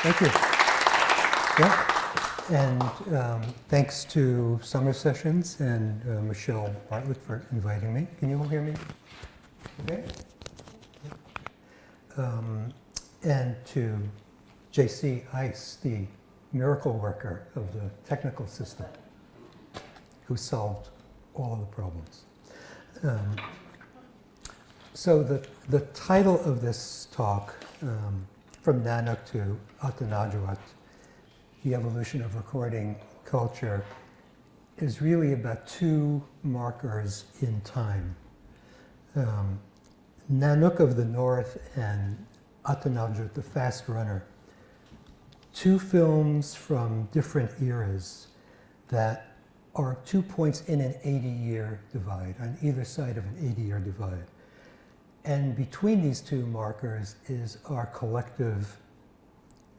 Thank you. Yeah. And thanks to Summer Sessions and Michelle Bartlett for inviting me. Can you all hear me? Okay. And to J.C. Ice, the miracle worker of the technical system, who solved all of the problems. So the title of this talk, From Nanook to Atanarjuat, the evolution of recording culture, is really about two markers in time. Nanook of the North and Atanarjuat, the Fast Runner, two films from different eras that are 2 points in an 80-year divide, on either side of an 80-year divide. And between these two markers is our collective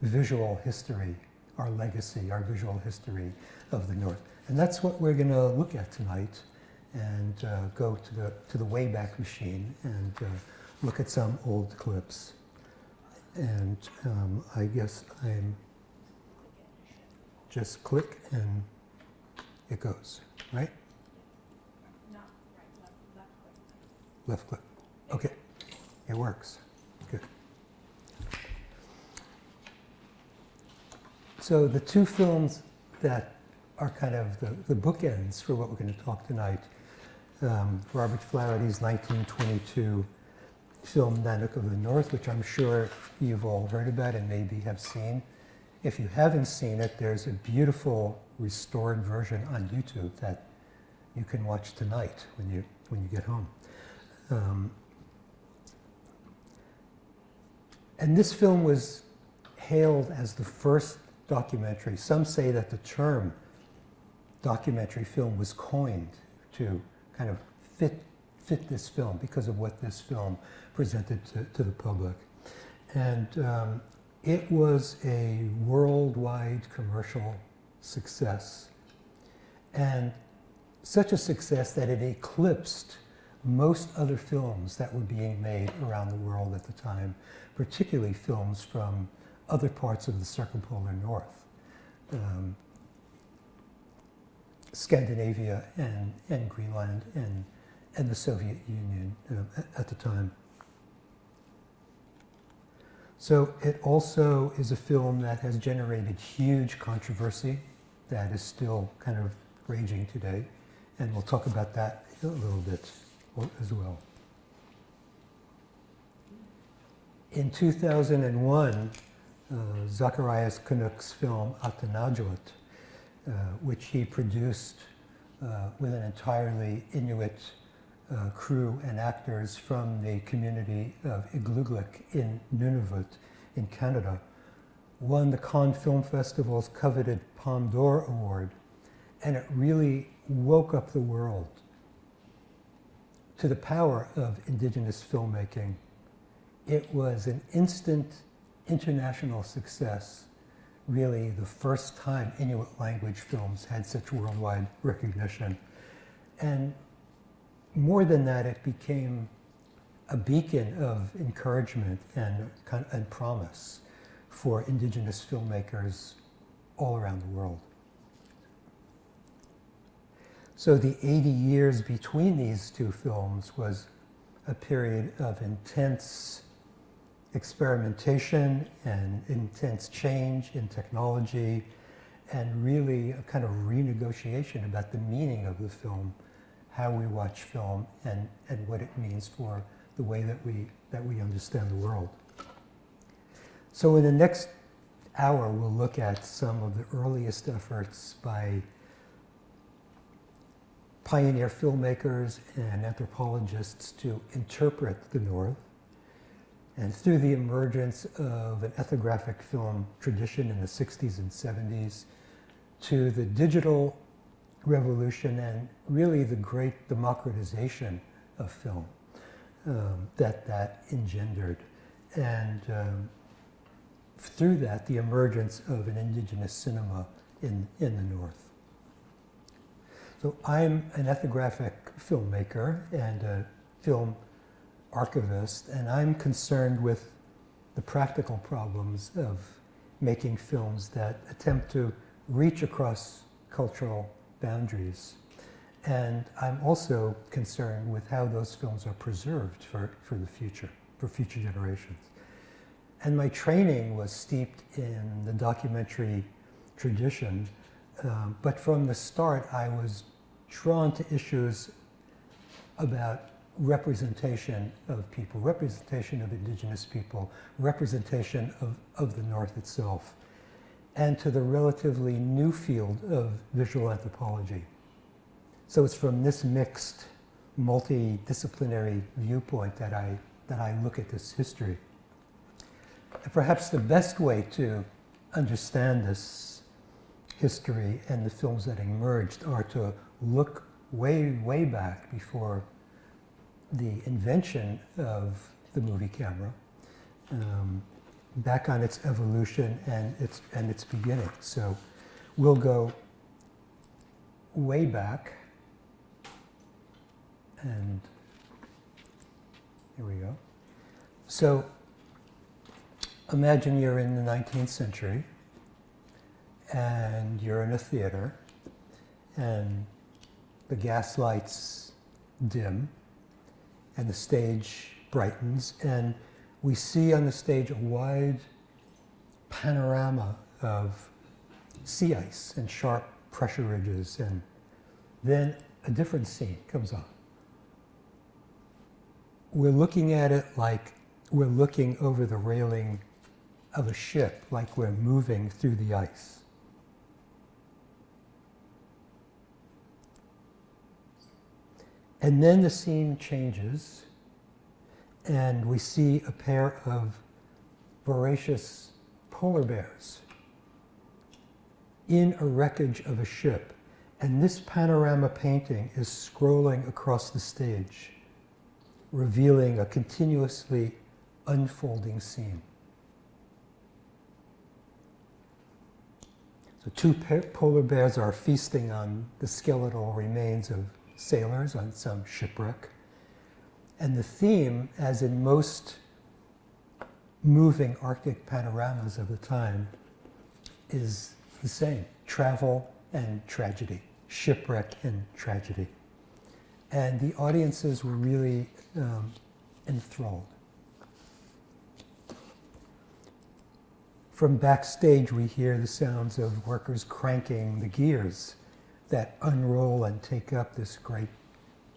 visual history, our legacy, our visual history of the North. And that's what we're going to look at tonight, and go to the Wayback Machine and look at some old clips. And I guess I'm just click and it goes, right? No, right, left click. Left click. Okay, it works. Good. So the two films that are kind of the bookends for what we're going to talk tonight, Robert Flaherty's 1922 film Nanook of the North, which I'm sure you've all heard about and maybe have seen. If you haven't seen it, there's a beautiful restored version on YouTube that you can watch tonight when you get home. And this film was hailed as the first documentary. Some say that the term documentary film was coined to kind of fit this film because of what this film presented to the public. And it was a worldwide commercial success, and such a success that it eclipsed most other films that were being made around the world at the time, particularly films from other parts of the circumpolar north, Scandinavia and Greenland and the Soviet Union at the time. So it also is a film that has generated huge controversy that is still kind of raging today, and we'll talk about that a little bit as well. In 2001, Zacharias Canuck's film Atanarjuat, which he produced with an entirely Inuit crew and actors from the community of Igloolik in Nunavut in Canada, won the Cannes Film Festival's coveted Palme d'Or Award, and it really woke up the world to the power of Indigenous filmmaking. It was an instant international success, really the first time Inuit language films had such worldwide recognition. And more than that, it became a beacon of encouragement and promise for Indigenous filmmakers all around the world. So the 80 years between these two films was a period of intense experimentation and intense change in technology, and really a kind of renegotiation about the meaning of the film, how we watch film, and what it means for the way that we understand the world. So in the next hour, we'll look at some of the earliest efforts by pioneer filmmakers and anthropologists to interpret the North, and through the emergence of an ethnographic film tradition in the 60s and 70s, to the digital revolution and really the great democratization of film that engendered. And through that, the emergence of an indigenous cinema in the North. So I'm an ethnographic filmmaker and a film archivist, and I'm concerned with the practical problems of making films that attempt to reach across cultural boundaries. And I'm also concerned with how those films are preserved for the future, for future generations. And my training was steeped in the documentary tradition, but from the start I was drawn to issues about representation of people, representation of indigenous people, representation of the North itself, and to the relatively new field of visual anthropology. So it's from this mixed, multidisciplinary viewpoint that I look at this history. And perhaps the best way to understand this history and the films that emerged are to look way, way back before the invention of the movie camera, back on its evolution and its beginning. So we'll go way back, and here we go. So imagine you're in the 19th century and you're in a theater and the gas lights dim and the stage brightens, and we see on the stage a wide panorama of sea ice and sharp pressure ridges, and then a different scene comes on. We're looking at it like we're looking over the railing of a ship, like we're moving through the ice. And then the scene changes, and we see a pair of voracious polar bears in a wreckage of a ship. And this panorama painting is scrolling across the stage, revealing a continuously unfolding scene. So two polar bears are feasting on the skeletal remains of sailors on some shipwreck. And the theme, as in most moving Arctic panoramas of the time, is the same: travel and tragedy, shipwreck and tragedy. And the audiences were really enthralled. From backstage, we hear the sounds of workers cranking the gears that unroll and take up this great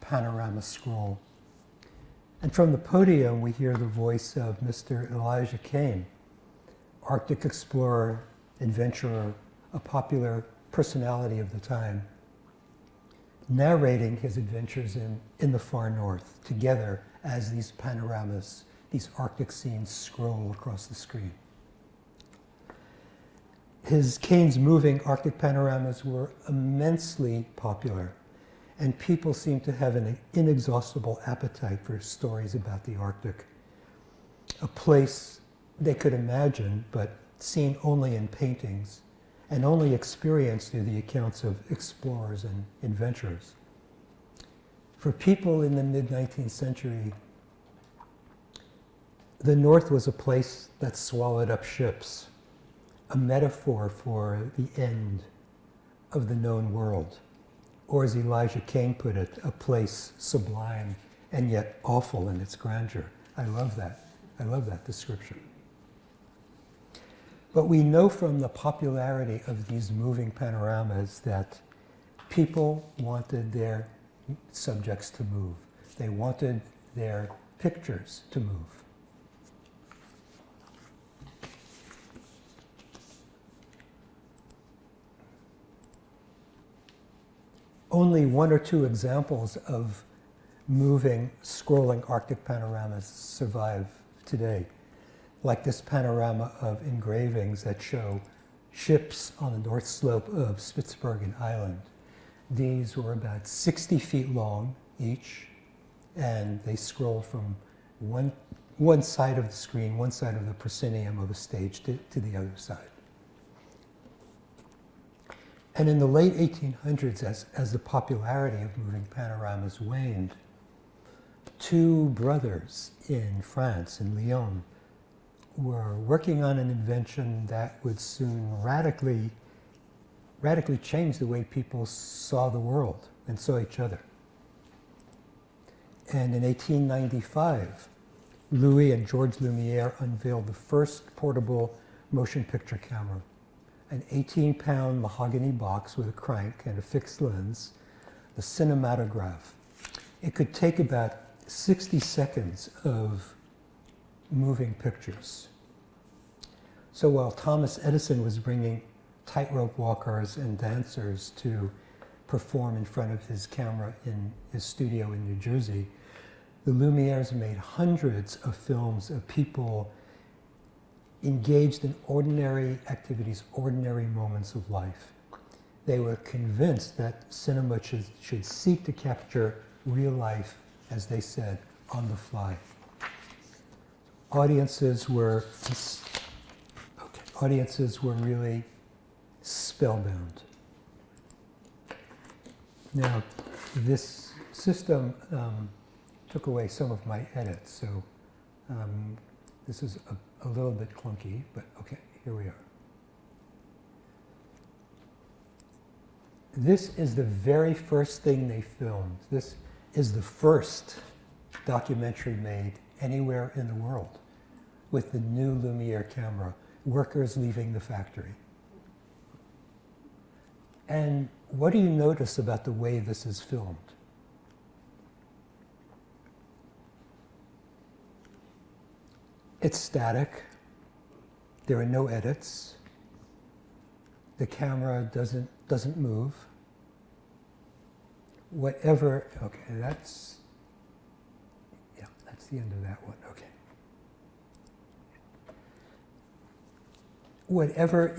panorama scroll. And from the podium, we hear the voice of Mr. Elijah Kane, Arctic explorer, adventurer, a popular personality of the time, narrating his adventures in the far north together as these panoramas, these Arctic scenes scroll across the screen. Kane's moving Arctic panoramas were immensely popular, and people seem to have an inexhaustible appetite for stories about the Arctic, a place they could imagine but seen only in paintings and only experienced through the accounts of explorers and adventurers. For people in the mid-19th century, the North was a place that swallowed up ships, a metaphor for the end of the known world. Or as Elijah Kane put it, a place sublime and yet awful in its grandeur. I love that. I love that description. But we know from the popularity of these moving panoramas that people wanted their subjects to move. They wanted their pictures to move. Only one or two examples of moving, scrolling Arctic panoramas survive today, like this panorama of engravings that show ships on the north slope of Spitsbergen Island. These were about 60 feet long each, and they scroll from one side of the screen, one side of the proscenium of a stage to the other side. And in the late 1800s, as the popularity of moving panoramas waned, two brothers in France, in Lyon, were working on an invention that would soon radically change the way people saw the world and saw each other. And in 1895, Louis and Georges Lumière unveiled the first portable motion picture camera, an 18-pound mahogany box with a crank and a fixed lens, the cinematograph. It could take about 60 seconds of moving pictures. So while Thomas Edison was bringing tightrope walkers and dancers to perform in front of his camera in his studio in New Jersey, the Lumières made hundreds of films of people engaged in ordinary activities, ordinary moments of life. They were convinced that cinema should seek to capture real life, as they said, on the fly. Audiences were really spellbound. Now, this system took away some of my edits, so this is a little bit clunky, but okay, here we are. This is the very first thing they filmed. This is the first documentary made anywhere in the world with the new Lumière camera, workers leaving the factory. And what do you notice about the way this is filmed? It's static. There are no edits. The camera doesn't move. Whatever, okay, that's the end of that one, okay. Whatever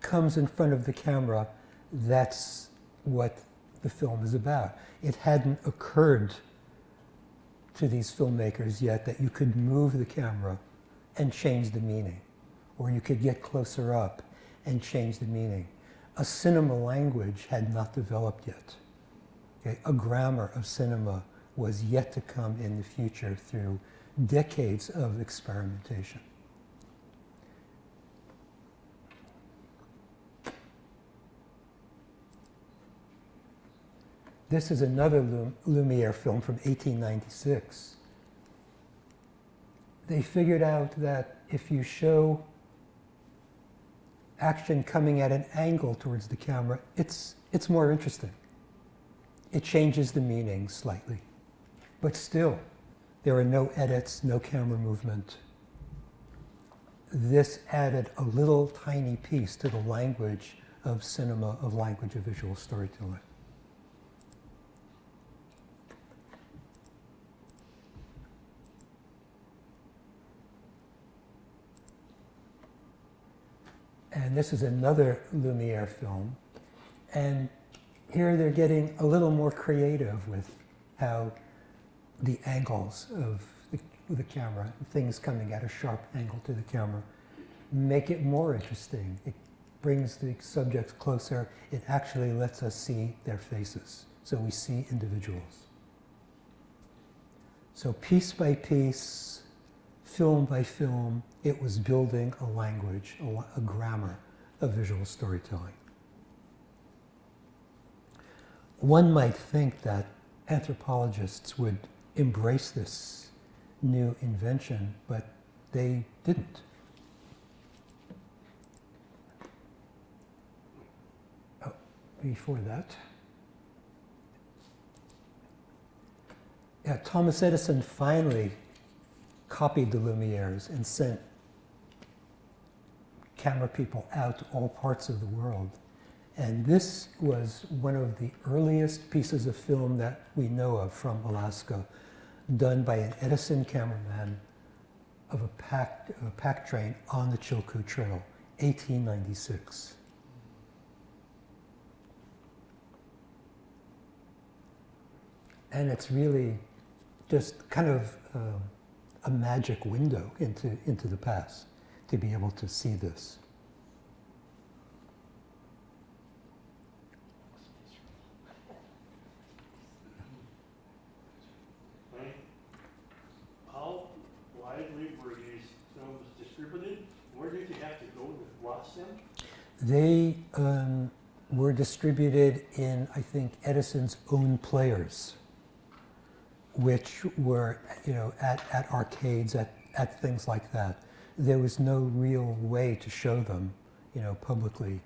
comes in front of the camera, that's what the film is about. It hadn't occurred to these filmmakers yet that you could move the camera and change the meaning, or you could get closer up and change the meaning. A cinema language had not developed yet. Okay? A grammar of cinema was yet to come in the future through decades of experimentation. This is another Lumière film from 1896. They figured out that if you show action coming at an angle towards the camera, it's more interesting. It changes the meaning slightly. But still, there are no edits, no camera movement. This added a little tiny piece to the language of cinema, of language of visual storytelling. And this is another Lumière film. And here they're getting a little more creative with how the angles of the camera, things coming at a sharp angle to the camera, make it more interesting. It brings the subjects closer. It actually lets us see their faces. So we see individuals. So piece by piece, film by film, it was building a language, a grammar of visual storytelling. One might think that anthropologists would embrace this new invention, but they didn't. Oh, before that. Yeah, Thomas Edison finally copied the Lumières and sent camera people out to all parts of the world. And this was one of the earliest pieces of film that we know of from Alaska, done by an Edison cameraman of a pack train on the Chilkoot Trail, 1896. And it's really just kind of a magic window into the past to be able to see this. How widely were these films distributed? watched them? They were distributed in, I think, Edison's own players, which were, at arcades, at things like that. There was no real way to show them, publicly.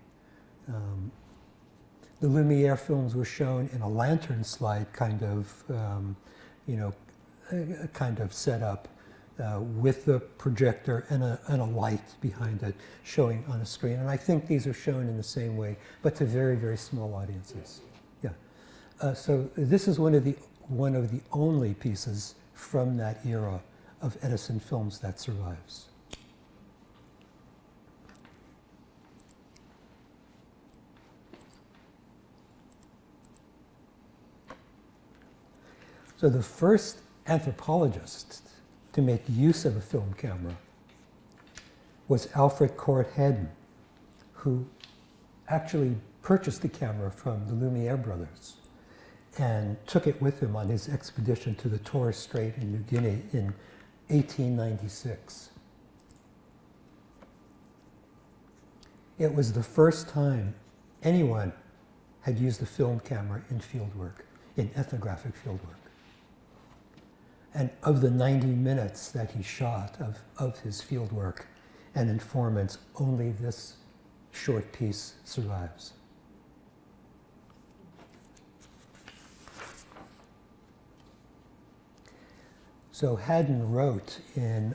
The Lumiere films were shown in a lantern slide kind of, kind of setup with the projector and a light behind it showing on a screen. And I think these are shown in the same way, but to very, very small audiences. Yeah. So this is one of the only pieces from that era of Edison films that survives. So the first anthropologist to make use of a film camera was Alfred Corot Haddon, who actually purchased the camera from the Lumiere brothers and took it with him on his expedition to the Torres Strait in New Guinea in 1896. It was the first time anyone had used a film camera in fieldwork, in ethnographic fieldwork. And of the 90 minutes that he shot of his fieldwork and informants, only this short piece survives. So Haddon wrote in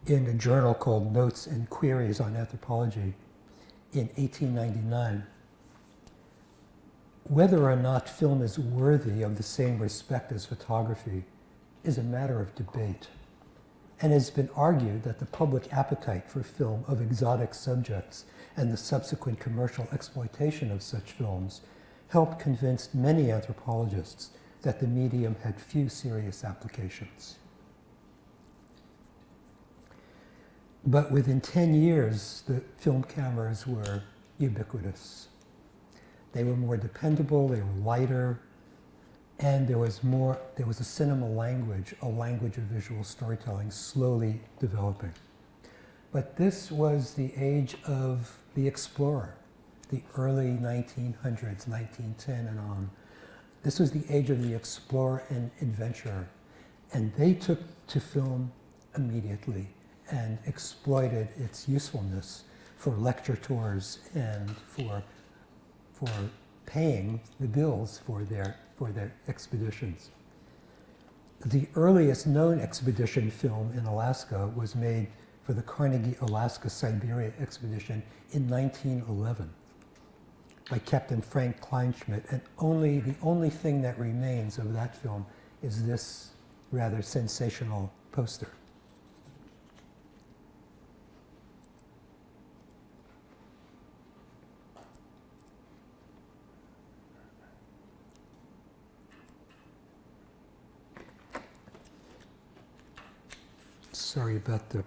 a journal called Notes and Queries on Anthropology in 1899, whether or not film is worthy of the same respect as photography is a matter of debate, and has been argued that the public appetite for film of exotic subjects and the subsequent commercial exploitation of such films helped convince many anthropologists that the medium had few serious applications. But within 10 years, the film cameras were ubiquitous. They were more dependable, they were lighter, and there was a cinema language, a language of visual storytelling slowly developing. But this was the age of the explorer, the early 1900s, 1910 and on. This was the age of the explorer and adventurer, and they took to film immediately and exploited its usefulness for lecture tours and for paying the bills for their expeditions. The earliest known expedition film in Alaska was made for the Carnegie Alaska-Siberia expedition in 1911 by Captain Frank Kleinschmidt, and the only thing that remains of that film is this rather sensational poster. Sorry about the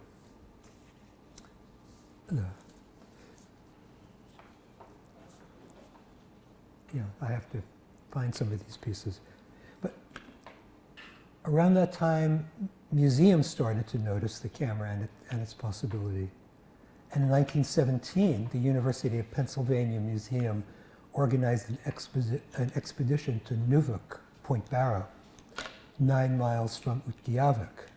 I have to find some of these pieces. But around that time, museums started to notice the camera and its possibility. And in 1917, the University of Pennsylvania Museum organized an expedition to Nanook, Point Barrow, 9 miles from Utqiagvik,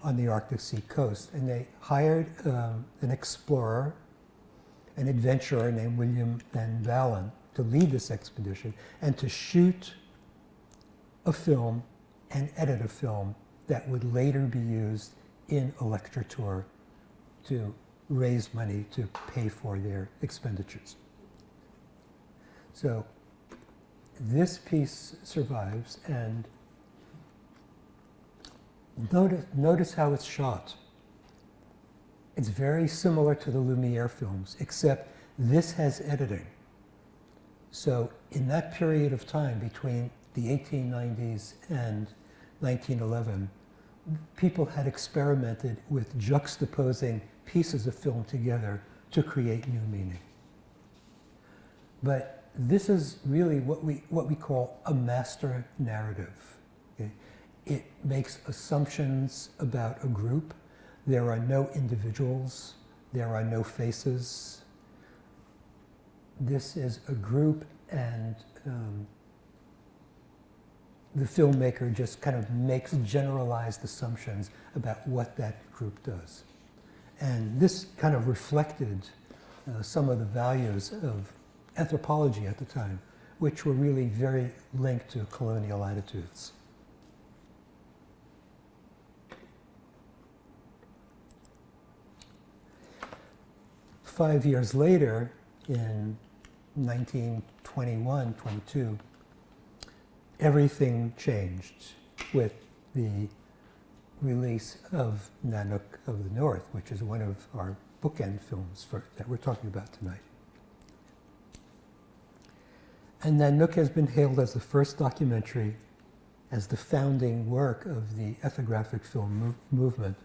on the Arctic Sea coast. And they hired an explorer, an adventurer named William Van Valen, to lead this expedition and to shoot a film and edit a film that would later be used in a lecture tour to raise money to pay for their expenditures. So this piece survives, and notice how it's shot. It's very similar to the Lumiere films, except this has editing. So in that period of time between the 1890s and 1911, people had experimented with juxtaposing pieces of film together to create new meaning. But this is really what we call a master narrative. Okay? It makes assumptions about a group There are no individuals. There are no faces. This is a group, and the filmmaker just kind of makes generalized assumptions about what that group does. And this kind of reflected some of the values of anthropology at the time, which were really very linked to colonial attitudes. Five years later, in 1921, 22, everything changed with the release of Nanook of the North, which is one of our bookend films that we're talking about tonight. And Nanook has been hailed as the first documentary, as the founding work of the ethnographic film movement.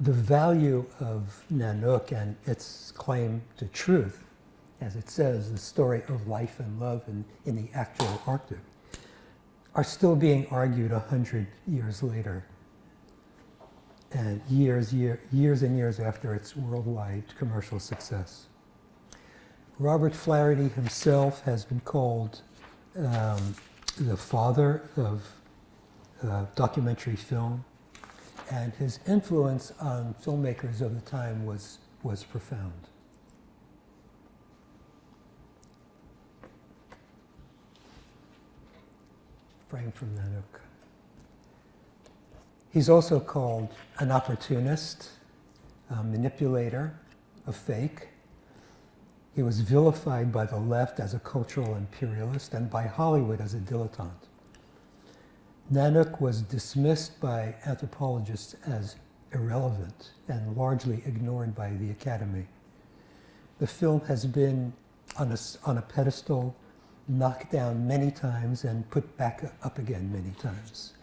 The value of Nanook and its claim to truth, as it says, the story of life and love in the actual Arctic, are still being argued 100 years later, and years and years after its worldwide commercial success. Robert Flaherty himself has been called the father of documentary film, and his influence on filmmakers of the time was profound. Frame from Nanook. He's also called an opportunist, a manipulator, a fake. He was vilified by the left as a cultural imperialist and by Hollywood as a dilettante. Nanook was dismissed by anthropologists as irrelevant and largely ignored by the Academy. The film has been on a pedestal, knocked down many times and put back up again many times.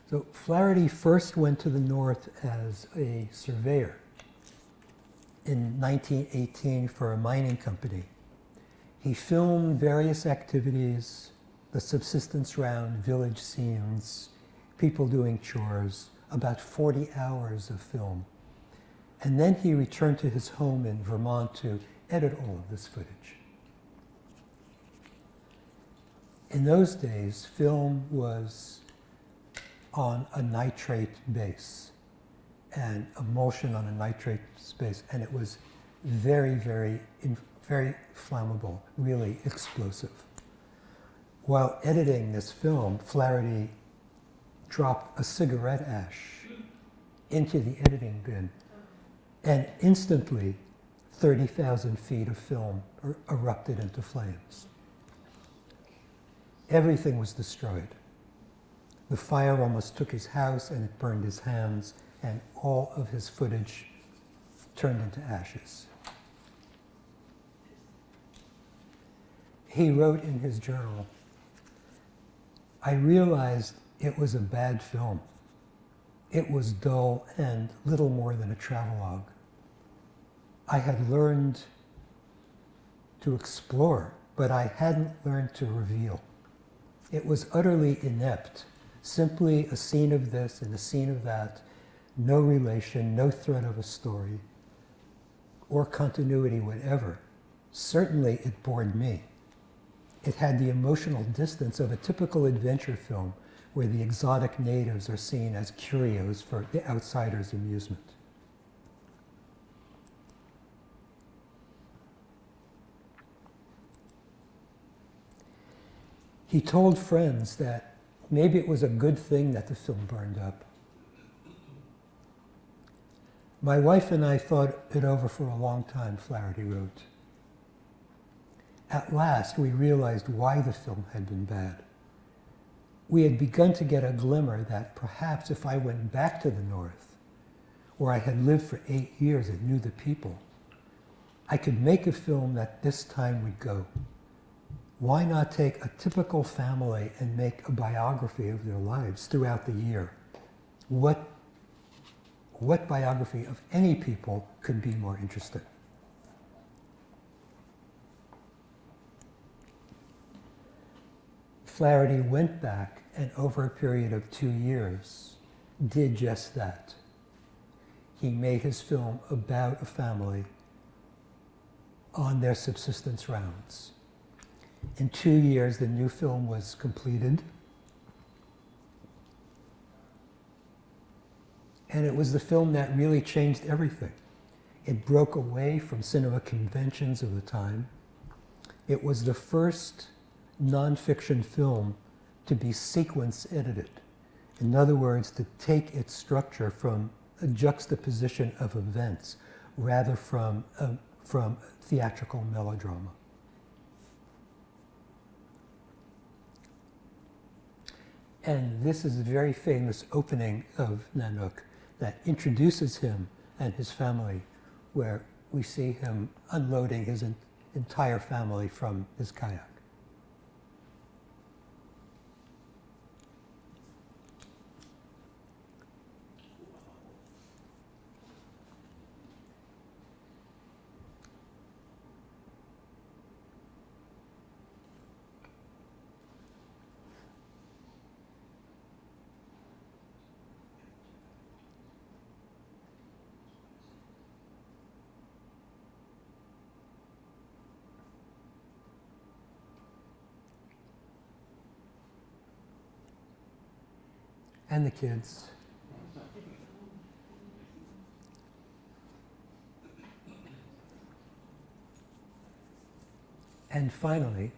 So Flaherty first went to the North as a surveyor in 1918 for a mining company. He filmed various activities, the subsistence round, village scenes, people doing chores, about 40 hours of film. And then he returned to his home in Vermont to edit all of this footage. In those days, film was on a nitrate base and emulsion on a nitrate base, and it was very, very flammable, really explosive. While editing this film, Flaherty dropped a cigarette ash into the editing bin, and instantly 30,000 feet of film erupted into flames. Everything was destroyed. The fire almost took his house, and it burned his hands, and all of his footage turned into ashes. He wrote in his journal, "I realized it was a bad film. It was dull and little more than a travelogue. I had learned to explore, but I hadn't learned to reveal. It was utterly inept, simply a scene of this and a scene of that, no relation, no thread of a story, or continuity whatever. Certainly it bored me. It had the emotional distance of a typical adventure film where the exotic natives are seen as curios for the outsider's amusement." He told friends that maybe it was a good thing that the film burned up. "My wife and I thought it over for a long time," Flaherty wrote. "At last, we realized why the film had been bad. We had begun to get a glimmer that perhaps if I went back to the North, where I had lived for 8 years and knew the people, I could make a film that this time would go. Why not take a typical family and make a biography of their lives throughout the year? What biography of any people could be more interesting?" Flaherty went back and over a period of 2 years, did just that. He made his film about a family on their subsistence rounds. In 2 years, the new film was completed. And it was the film that really changed everything. It broke away from cinema conventions of the time. It was the first nonfiction film to be sequence edited. In other words, to take its structure from a juxtaposition of events rather from theatrical melodrama. And this is a very famous opening of Nanook that introduces him and his family, where we see him unloading his entire family from his kayak. And the kids. And finally,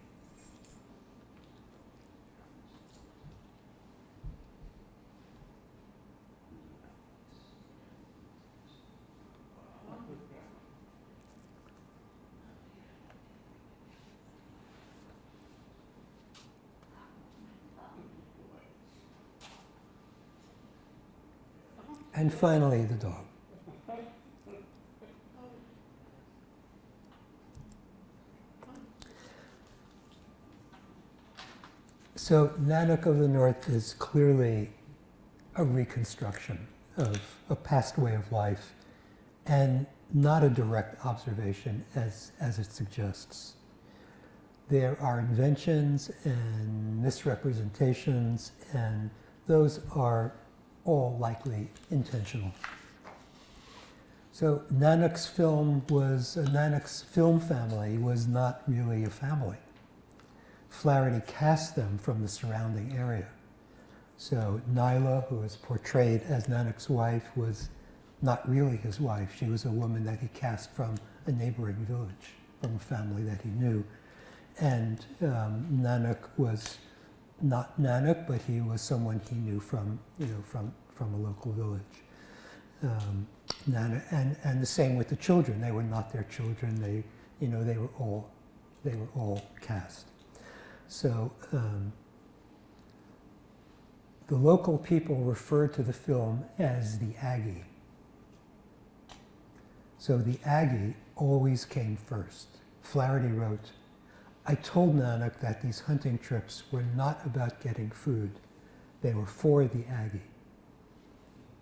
the dog. So Nanook of the North is clearly a reconstruction of a past way of life and not a direct observation as it suggests. There are inventions and misrepresentations, and those are all likely intentional. So Nanook's film family was not really a family. Flaherty cast them from the surrounding area. So Nyla, who is portrayed as Nanook's wife, was not really his wife. She was a woman that he cast from a neighboring village, from a family that he knew. And Nanook was not Nanook, but he was someone he knew from a local village. And the same with the children. They were not their children. They were all cast. So the local people referred to the film as the Aggie. So the Aggie always came first. Flaherty wrote, "I told Nanook that these hunting trips were not about getting food. They were for the Aggie."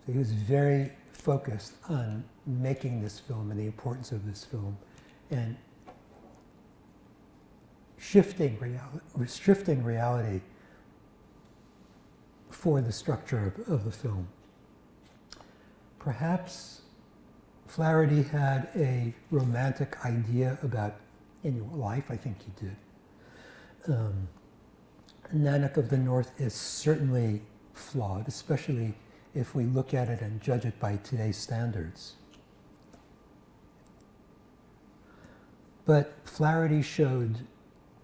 So he was very focused on making this film and the importance of this film and shifting reality for the structure of the film. Perhaps Flaherty had a romantic idea about Inuit life. I think he did. Nanook of the North is certainly flawed, especially if we look at it and judge it by today's standards. But Flaherty showed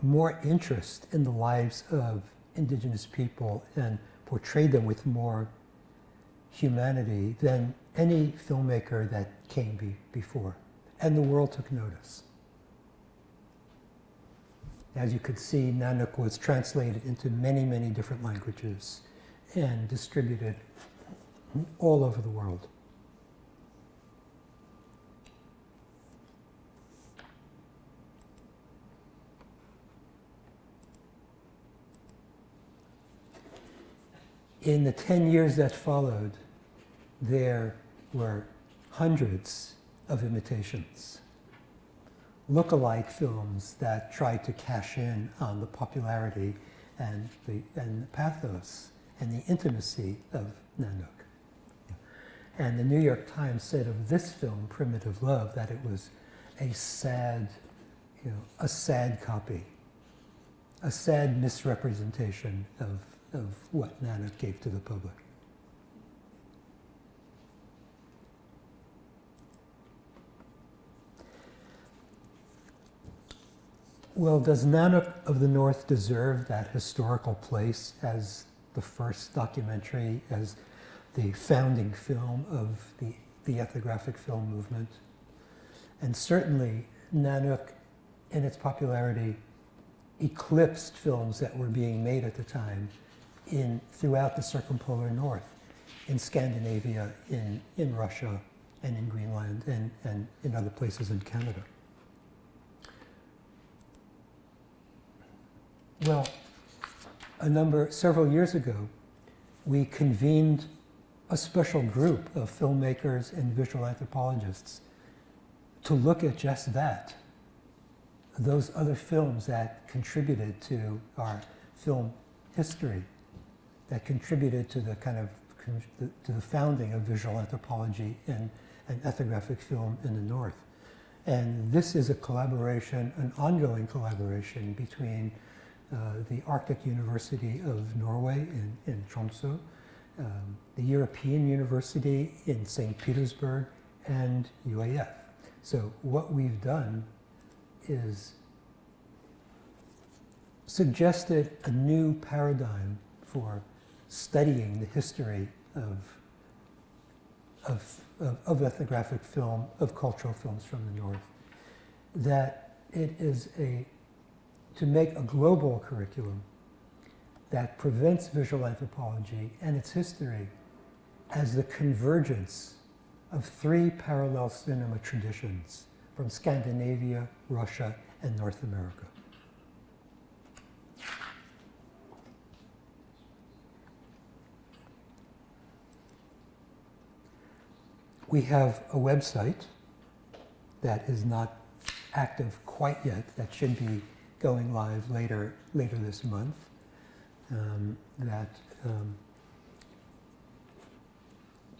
more interest in the lives of indigenous people and portrayed them with more humanity than any filmmaker that came before. And the world took notice. As you could see, Nanook was translated into many, many different languages and distributed all over the world. In the 10 years that followed, there were hundreds of imitations, look-alike films that tried to cash in on the popularity and the pathos and the intimacy of Nanook. And the New York Times said of this film, Primitive Love, that it was a sad, a sad copy, a sad misrepresentation of what Nanook gave to the public. Well, does Nanook of the North deserve that historical place as the first documentary, as the founding film of the ethnographic film movement? And certainly, Nanook, in its popularity, eclipsed films that were being made at the time throughout the circumpolar north, in Scandinavia, in Russia, and in Greenland, and in other places in Canada. Well, several years ago, we convened a special group of filmmakers and visual anthropologists to look at just that, those other films that contributed to our film history, that contributed to the to the founding of visual anthropology and ethnographic film in the North. And this is a collaboration, an ongoing collaboration between the Arctic University of Norway in Tromsø, the European University in St. Petersburg, and UAF. So what we've done is suggested a new paradigm for studying the history of ethnographic film, of cultural films from the North. That it is to make a global curriculum that prevents visual anthropology and its history as the convergence of three parallel cinema traditions from Scandinavia, Russia, and North America. We have a website that is not active quite yet, that should be going live later this month, that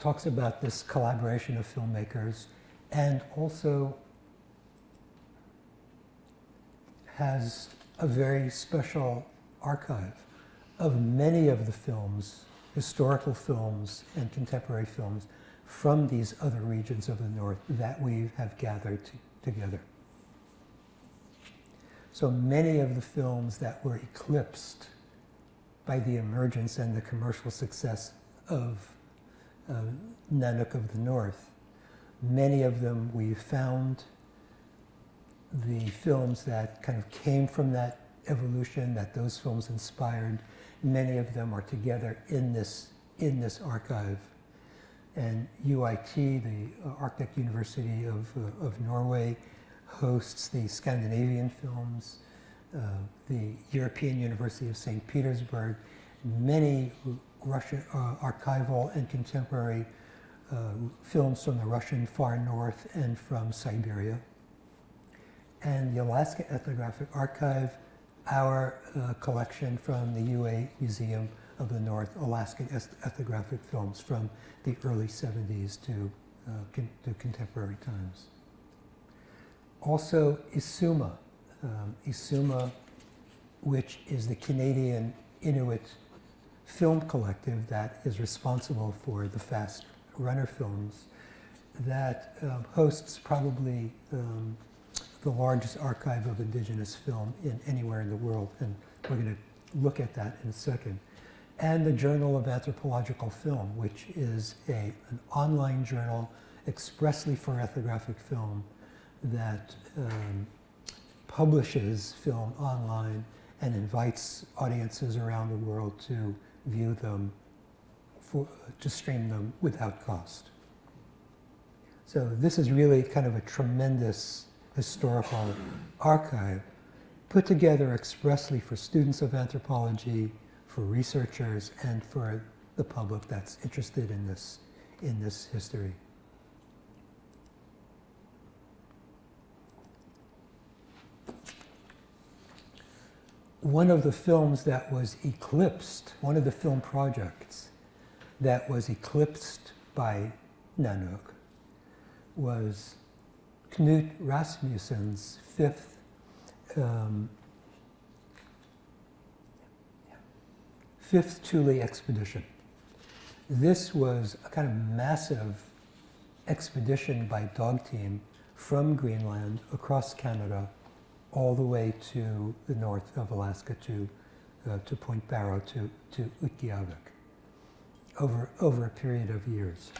talks about this collaboration of filmmakers, and also has a very special archive of many of the films, historical films and contemporary films from these other regions of the North that we have gathered together. So many of the films that were eclipsed by the emergence and the commercial success of Nanook of the North, many of them we found the films that kind of came from that evolution, that those films inspired. Many of them are together in this archive. And UIT, the Arctic University of Norway, hosts the Scandinavian films, the European University of St. Petersburg, many Russian archival and contemporary films from the Russian far north and from Siberia. And the Alaska Ethnographic Archive, our collection from the UA Museum of the North, Alaskan ethnographic films from the early 70s to contemporary times. Also, ISUMA, which is the Canadian Inuit film collective that is responsible for the Fast Runner films, that hosts probably the largest archive of Indigenous film anywhere in the world, and we're going to look at that in a second. And the Journal of Anthropological Film, which is an online journal expressly for ethnographic film that publishes film online and invites audiences around the world to view them, to stream them without cost. So this is really kind of a tremendous historical archive put together expressly for students of anthropology, for researchers, and for the public that's interested in this history. one of the films that was eclipsed, one of the film projects that was eclipsed by Nanook was Knut Rasmussen's fifth Thule expedition. This was a kind of massive expedition by dog team from Greenland across Canada all the way to the north of Alaska to Point Barrow to Utqiagvik over a period of years.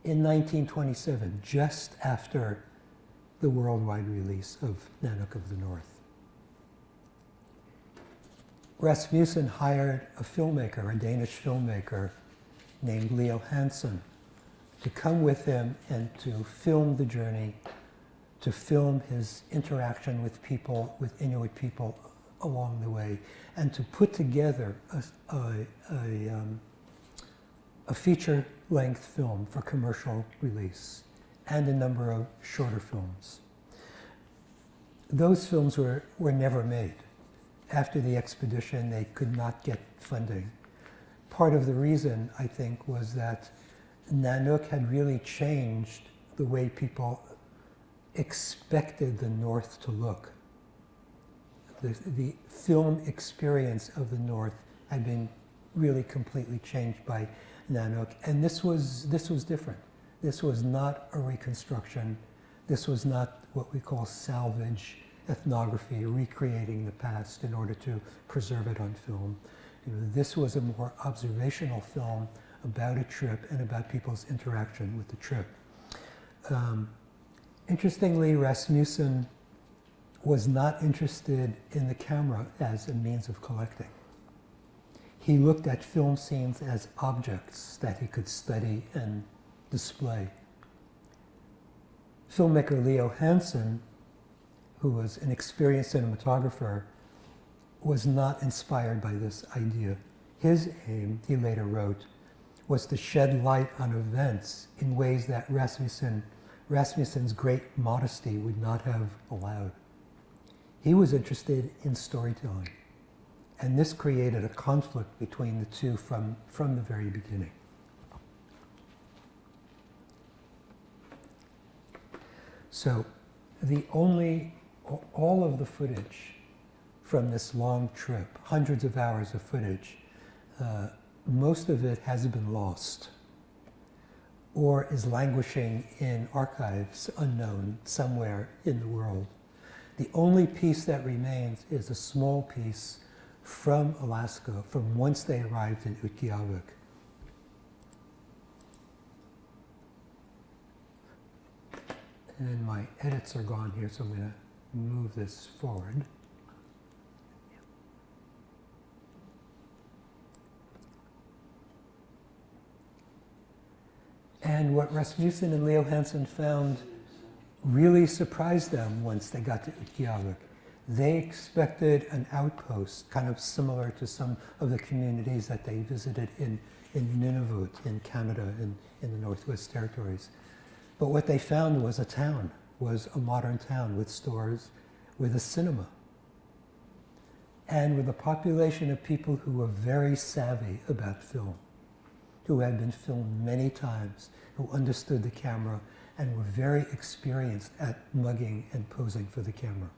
In 1927, just after the worldwide release of Nanook of the North, Rasmussen hired a filmmaker, a Danish filmmaker named Leo Hansen, to come with him and to film the journey, to film his interaction with people, with Inuit people along the way, and to put together a feature-length film for commercial release and a number of shorter films. Those films were never made. After the expedition, they could not get funding. Part of the reason, I think, was that Nanook had really changed the way people expected the North to look. The film experience of the North had been really completely changed by Nanook, and this was different. This was not a reconstruction. This was not what we call salvage ethnography, recreating the past in order to preserve it on film. This was a more observational film about a trip and about people's interaction with the trip. Interestingly, Rasmussen was not interested in the camera as a means of collecting. He looked at film scenes as objects that he could study and display. Filmmaker Leo Hansen, who was an experienced cinematographer, was not inspired by this idea. His aim, he later wrote, was to shed light on events in ways that Rasmussen's great modesty would not have allowed. He was interested in storytelling, and this created a conflict between the two from the very beginning. So all of the footage from this long trip, hundreds of hours of footage, most of it has been lost or is languishing in archives unknown somewhere in the world. The only piece that remains is a small piece from Alaska, from once they arrived in Utqiagvik. And my edits are gone here, so I'm going to move this forward. And what Rasmussen and Leo Hansen found really surprised them once they got to Utqiagvik. They expected an outpost, kind of similar to some of the communities that they visited in Nunavut, in Canada, in the Northwest Territories. But what they found was a town, was a modern town with stores, with a cinema, and with a population of people who were very savvy about film, who had been filmed many times, who understood the camera, and were very experienced at mugging and posing for the camera.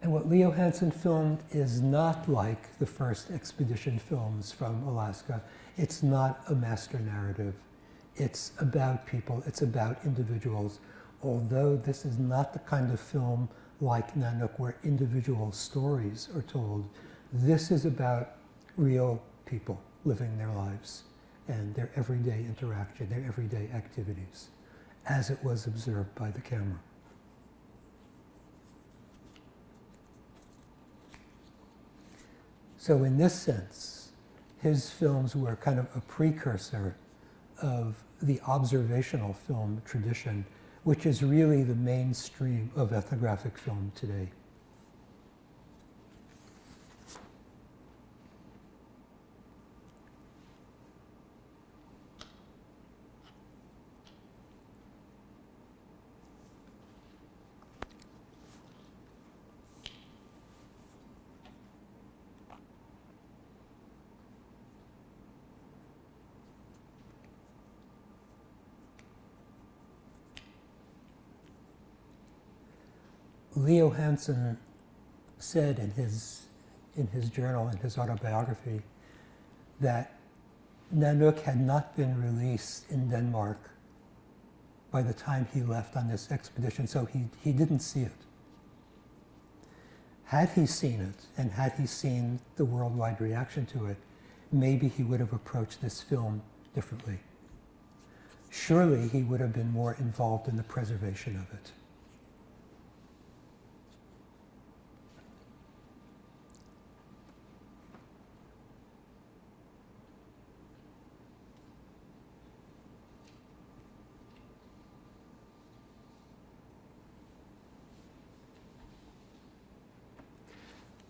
And what Leo Hansen filmed is not like the first expedition films from Alaska. It's not a master narrative. It's about people, it's about individuals. Although this is not the kind of film like Nanook where individual stories are told, this is about real people living their lives and their everyday interaction, their everyday activities, as it was observed by the camera. So in this sense, his films were kind of a precursor of the observational film tradition, which is really the mainstream of ethnographic film today. Leo Hansen said in his journal, in his autobiography, that Nanook had not been released in Denmark by the time he left on this expedition, so he didn't see it. Had he seen it, and had he seen the worldwide reaction to it, maybe he would have approached this film differently. Surely he would have been more involved in the preservation of it.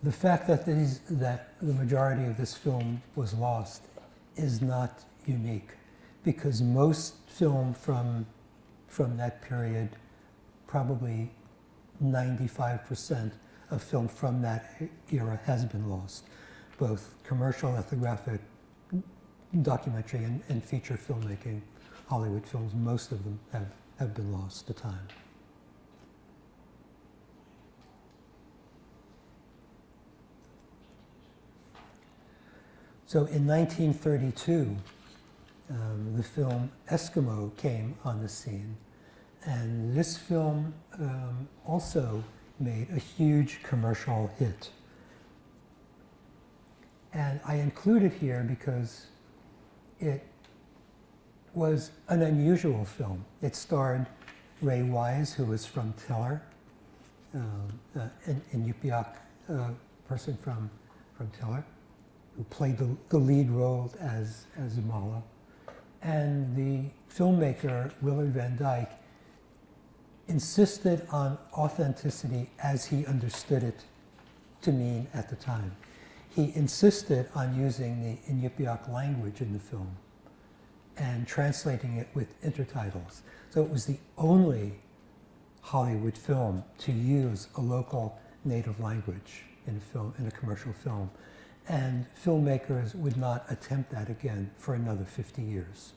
The fact that the majority of this film was lost is not unique, because most film from that period, probably 95% of film from that era has been lost, both commercial, ethnographic, documentary, and feature filmmaking, Hollywood films. Most of them have been lost to time. So in 1932, the film Eskimo came on the scene. And this film also made a huge commercial hit. And I include it here because it was an unusual film. It starred Ray Wise, who was from Tiller, an Inupiaq person from Tiller, who played the lead role as Mala. And the filmmaker, Willard Van Dyke, insisted on authenticity as he understood it to mean at the time. He insisted on using the Inupiaq language in the film and translating it with intertitles. So it was the only Hollywood film to use a local native language in a film, in a commercial film. And filmmakers would not attempt that again for another 50 years.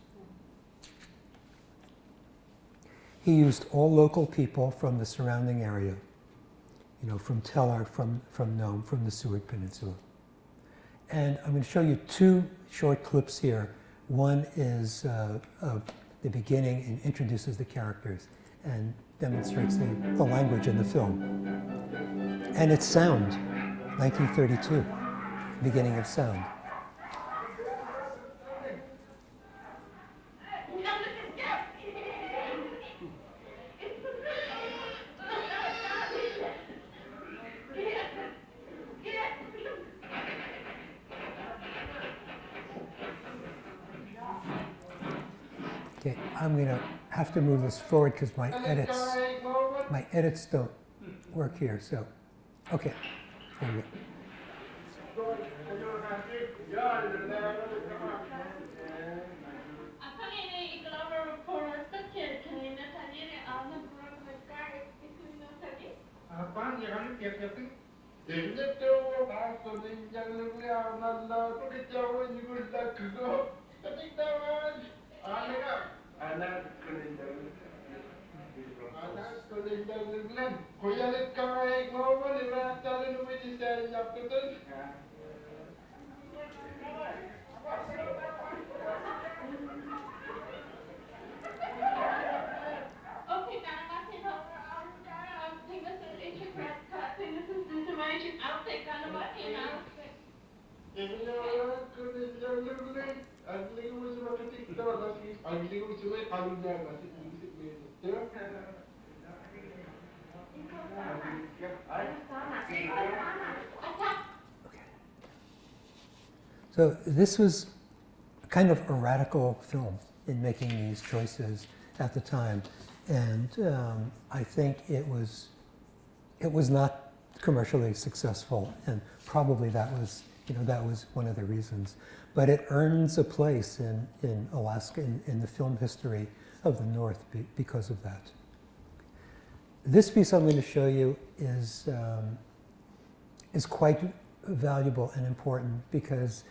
He used all local people from the surrounding area, you know, from Tiller, from Nome, from the Seward Peninsula. And I'm going to show you two short clips here. One is of the beginning and introduces the characters and demonstrates the language in the film. And it's sound, 1932, beginning of sound. Okay, I'm going to have to move this forward because my edits don't work here. So, okay, there we go. So this was kind of a radical film in making these choices at the time, and I think it was not commercially successful, and probably that was one of the reasons. But it earns a place in Alaska in the film history of the North because of that. This piece I'm going to show you is quite valuable and important because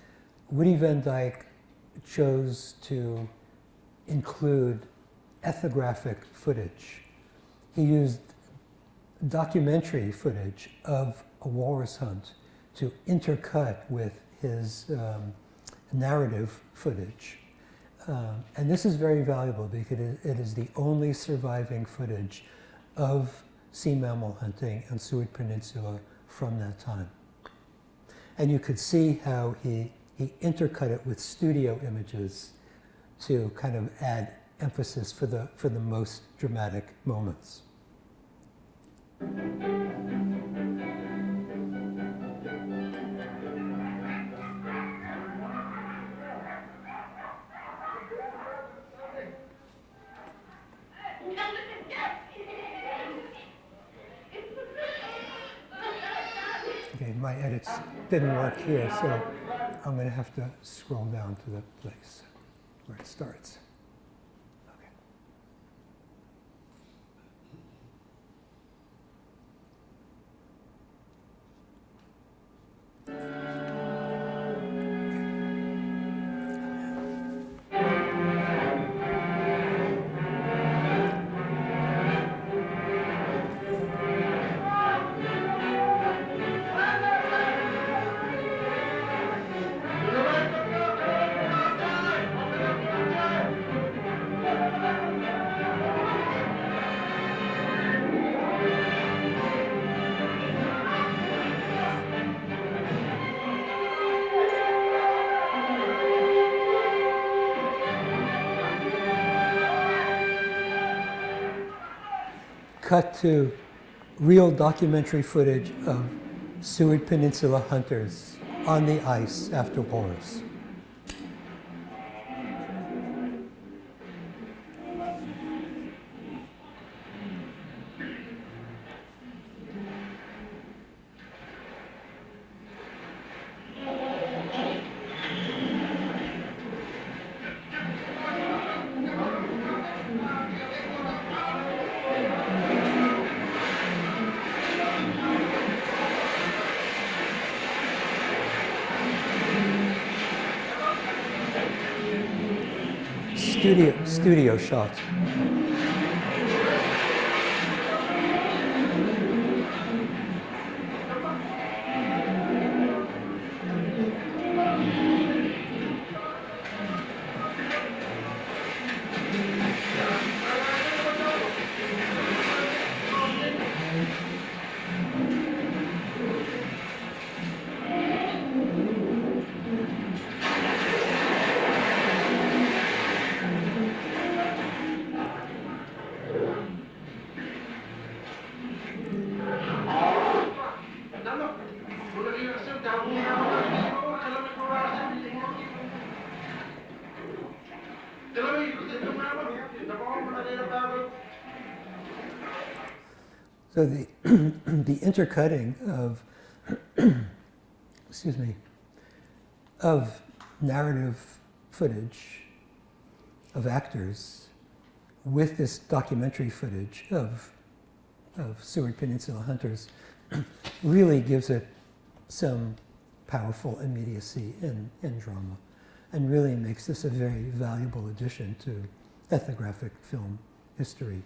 Woody Van Dyke chose to include ethnographic footage. He used documentary footage of a walrus hunt to intercut with his narrative footage. And this is very valuable because it is the only surviving footage of sea mammal hunting on Seward Peninsula from that time. And you could see how he intercut it with studio images to kind of add emphasis for the most dramatic moments. Okay, my edits didn't work here, so I'm going to have to scroll down to the place where it starts. Okay. Cut to real documentary footage of Seward Peninsula hunters on the ice after walrus. Studio shot. So the the intercutting of excuse me, of narrative footage of actors with this documentary footage of Seward Peninsula hunters really gives it some powerful immediacy and drama, and really makes this a very valuable addition to ethnographic film history.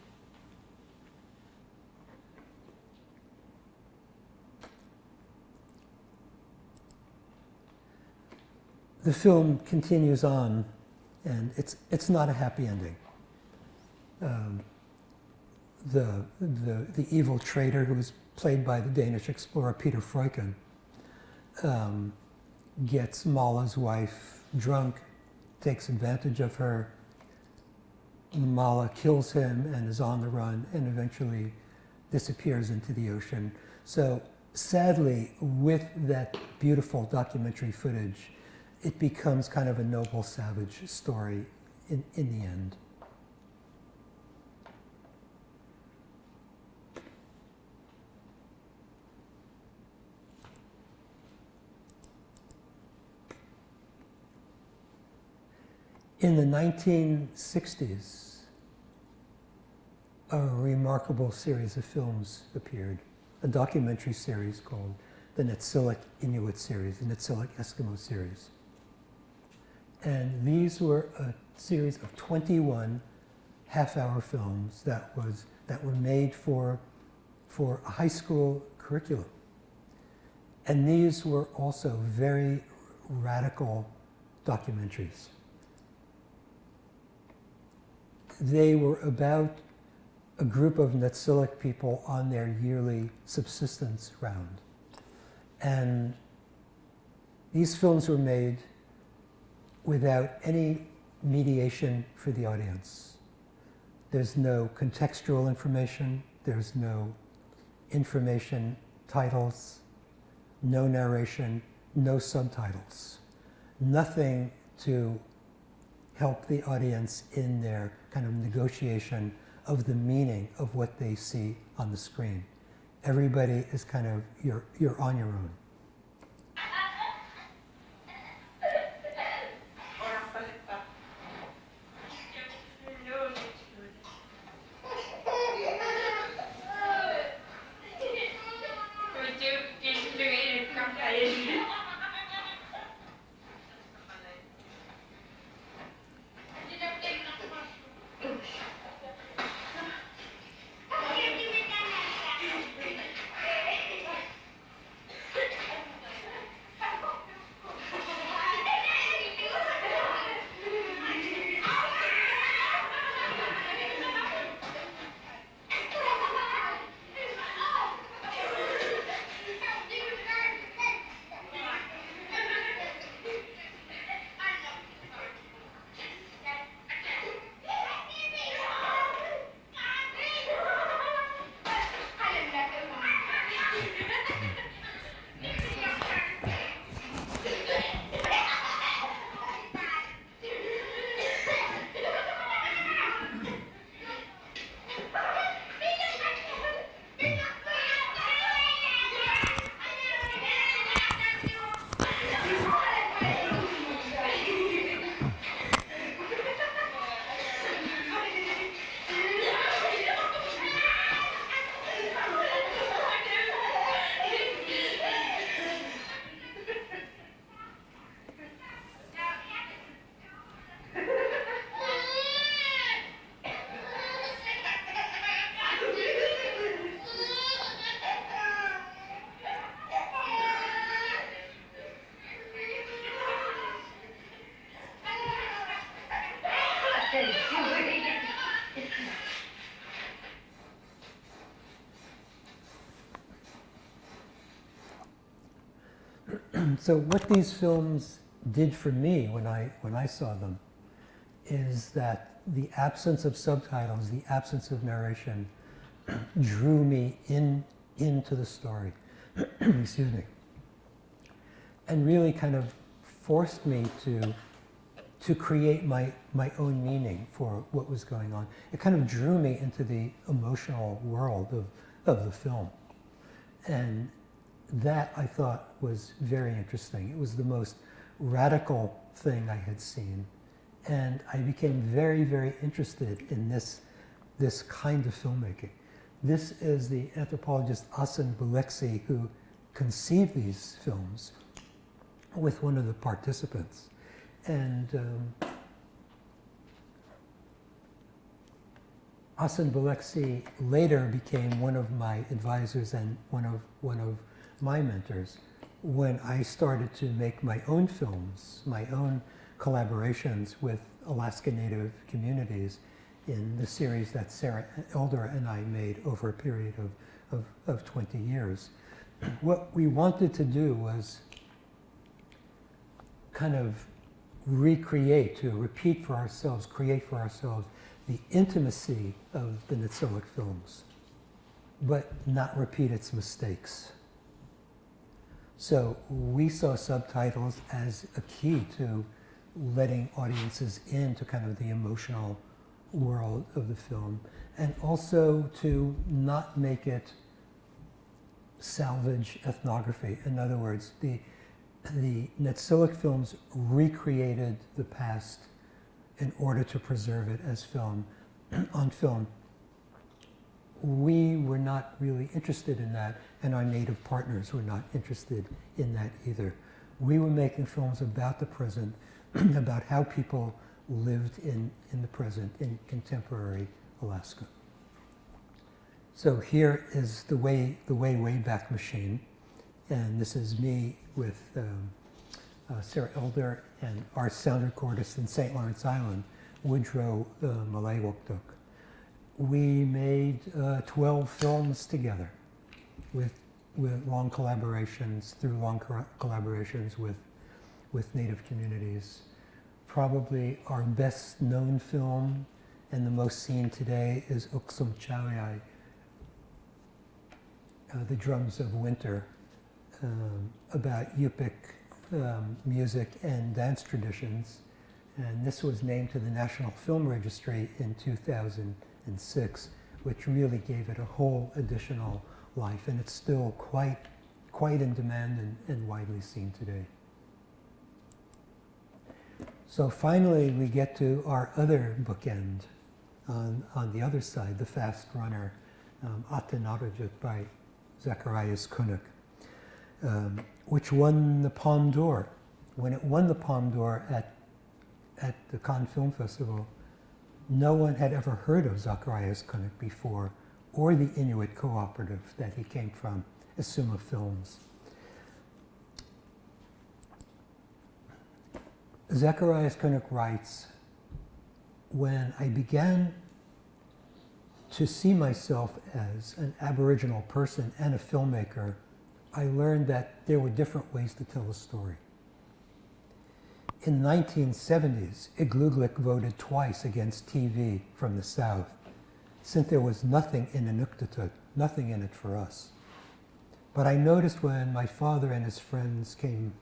The film continues on, and it's not a happy ending. The evil traitor, who was played by the Danish explorer Peter Freuchen, gets Mala's wife drunk, takes advantage of her. Mala kills him and is on the run, and eventually disappears into the ocean. So sadly, with that beautiful documentary footage, it becomes kind of a noble savage story in the end. In the 1960s, a remarkable series of films appeared, a documentary series called the Netsilik Inuit series, the Netsilik Eskimo series. And these were a series of 21 half-hour films that were made for for a high school curriculum. And these were also very radical documentaries. They were about a group of Netsilik people on their yearly subsistence round. And these films were made without any mediation for the audience. There's no contextual information, there's no information titles, no narration, no subtitles. Nothing to help the audience in their kind of negotiation of the meaning of what they see on the screen. Everybody is kind of, you're on your own. So what these films did for me when I saw them is that the absence of subtitles, the absence of narration, drew me into the story. Excuse me. And really kind of forced me to create my own meaning for what was going on. It kind of drew me into the emotional world of the film. And that I thought was very interesting. It was the most radical thing I had seen. And I became very, very interested in this kind of filmmaking. This is the anthropologist Asen Bileksi who conceived these films with one of the participants. And Asen Bileksi later became one of my advisors and one of my mentors when I started to make my own films, my own collaborations with Alaska Native communities in the series that Sarah Elder and I made over a period of 20 years. What we wanted to do was kind of recreate, to repeat for ourselves, create for ourselves the intimacy of the Netsilik films, but not repeat its mistakes. So we saw subtitles as a key to letting audiences into kind of the emotional world of the film, and also to not make it salvage ethnography. In other words, the Netsilik films recreated the past in order to preserve it as film, on film. We were not really interested in that, and our native partners were not interested in that either. We were making films about the present, about how people lived in the present, in contemporary Alaska. So here is the way back machine, and this is me with Sarah Elder and our sound recordist in St. Lawrence Island, Woodrow Malaywoktuk. We made 12 films together with long collaborations, through long collaborations with Native communities. Probably our best known film and the most seen today is Uksum Chawiai, The Drums of Winter, about Yupik music and dance traditions. And this was named to the National Film Registry in 2006, which really gave it a whole additional life. And it's still quite in demand and widely seen today. So finally, we get to our other bookend on the other side, The Fast Runner, Atanarjuat by Zacharias Kunuk, which won the Palme d'Or. When it won the Palme d'Or at the Cannes Film Festival, no one had ever heard of Zacharias Kunuk before, or the Inuit cooperative that he came from, Isuma Films. Zacharias Kunuk writes, when I began to see myself as an Aboriginal person and a filmmaker, I learned that there were different ways to tell a story. In the 1970s, Igloolik voted twice against TV from the South, since there was nothing in Inuktitut, nothing in it for us. But I noticed when my father and his friends came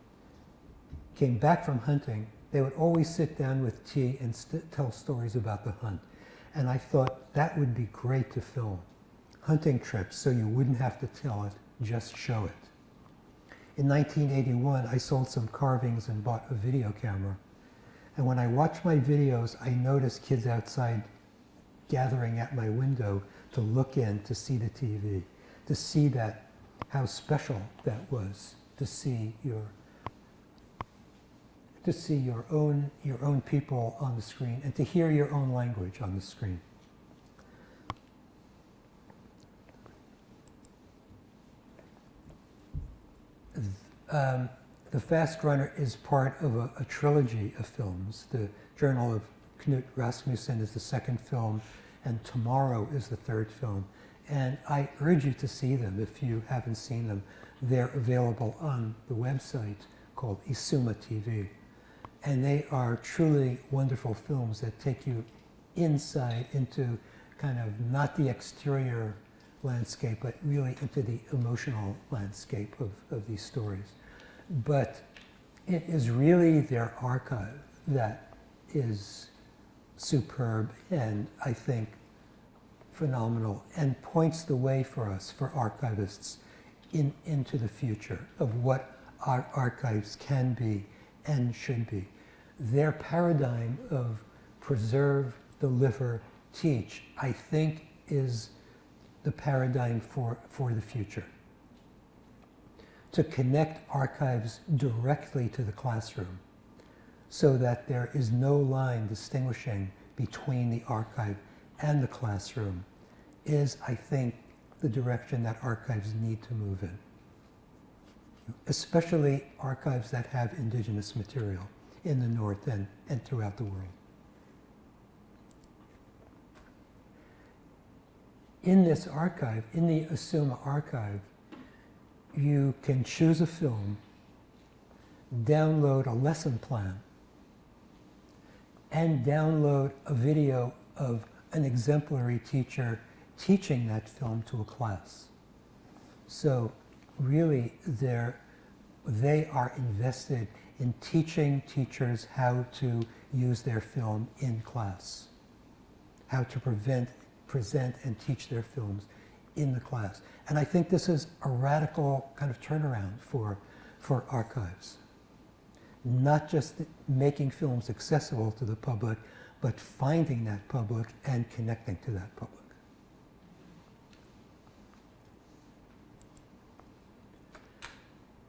back from hunting, they would always sit down with tea and tell stories about the hunt. And I thought that would be great to film. Hunting trips, so you wouldn't have to tell it, just show it. In 1981, I sold some carvings and bought a video camera. And when I watched my videos, I noticed kids outside gathering at my window to look in to see the TV, to see that, how special that was, to see your own people on the screen and to hear your own language on the screen. The Fast Runner is part of a trilogy of films. The Journal of Knut Rasmussen is the second film, and Tomorrow is the third film. And I urge you to see them if you haven't seen them. They're available on the website called Isuma TV. And they are truly wonderful films that take you inside into kind of not the exterior landscape, but really into the emotional landscape of these stories. But it is really their archive that is superb and I think phenomenal and points the way for us, for archivists, into the future of what our archives can be and should be. Their paradigm of preserve, deliver, teach, I think is the paradigm for the future. To connect archives directly to the classroom so that there is no line distinguishing between the archive and the classroom is, I think, the direction that archives need to move in. Especially archives that have indigenous material in the North and throughout the world. In this archive, in the Isuma archive, you can choose a film, download a lesson plan, and download a video of an exemplary teacher teaching that film to a class. So really, they are invested in teaching teachers how to use their film in class, how to present and teach their films in the class. And I think this is a radical kind of turnaround for archives. Not just making films accessible to the public, but finding that public and connecting to that public.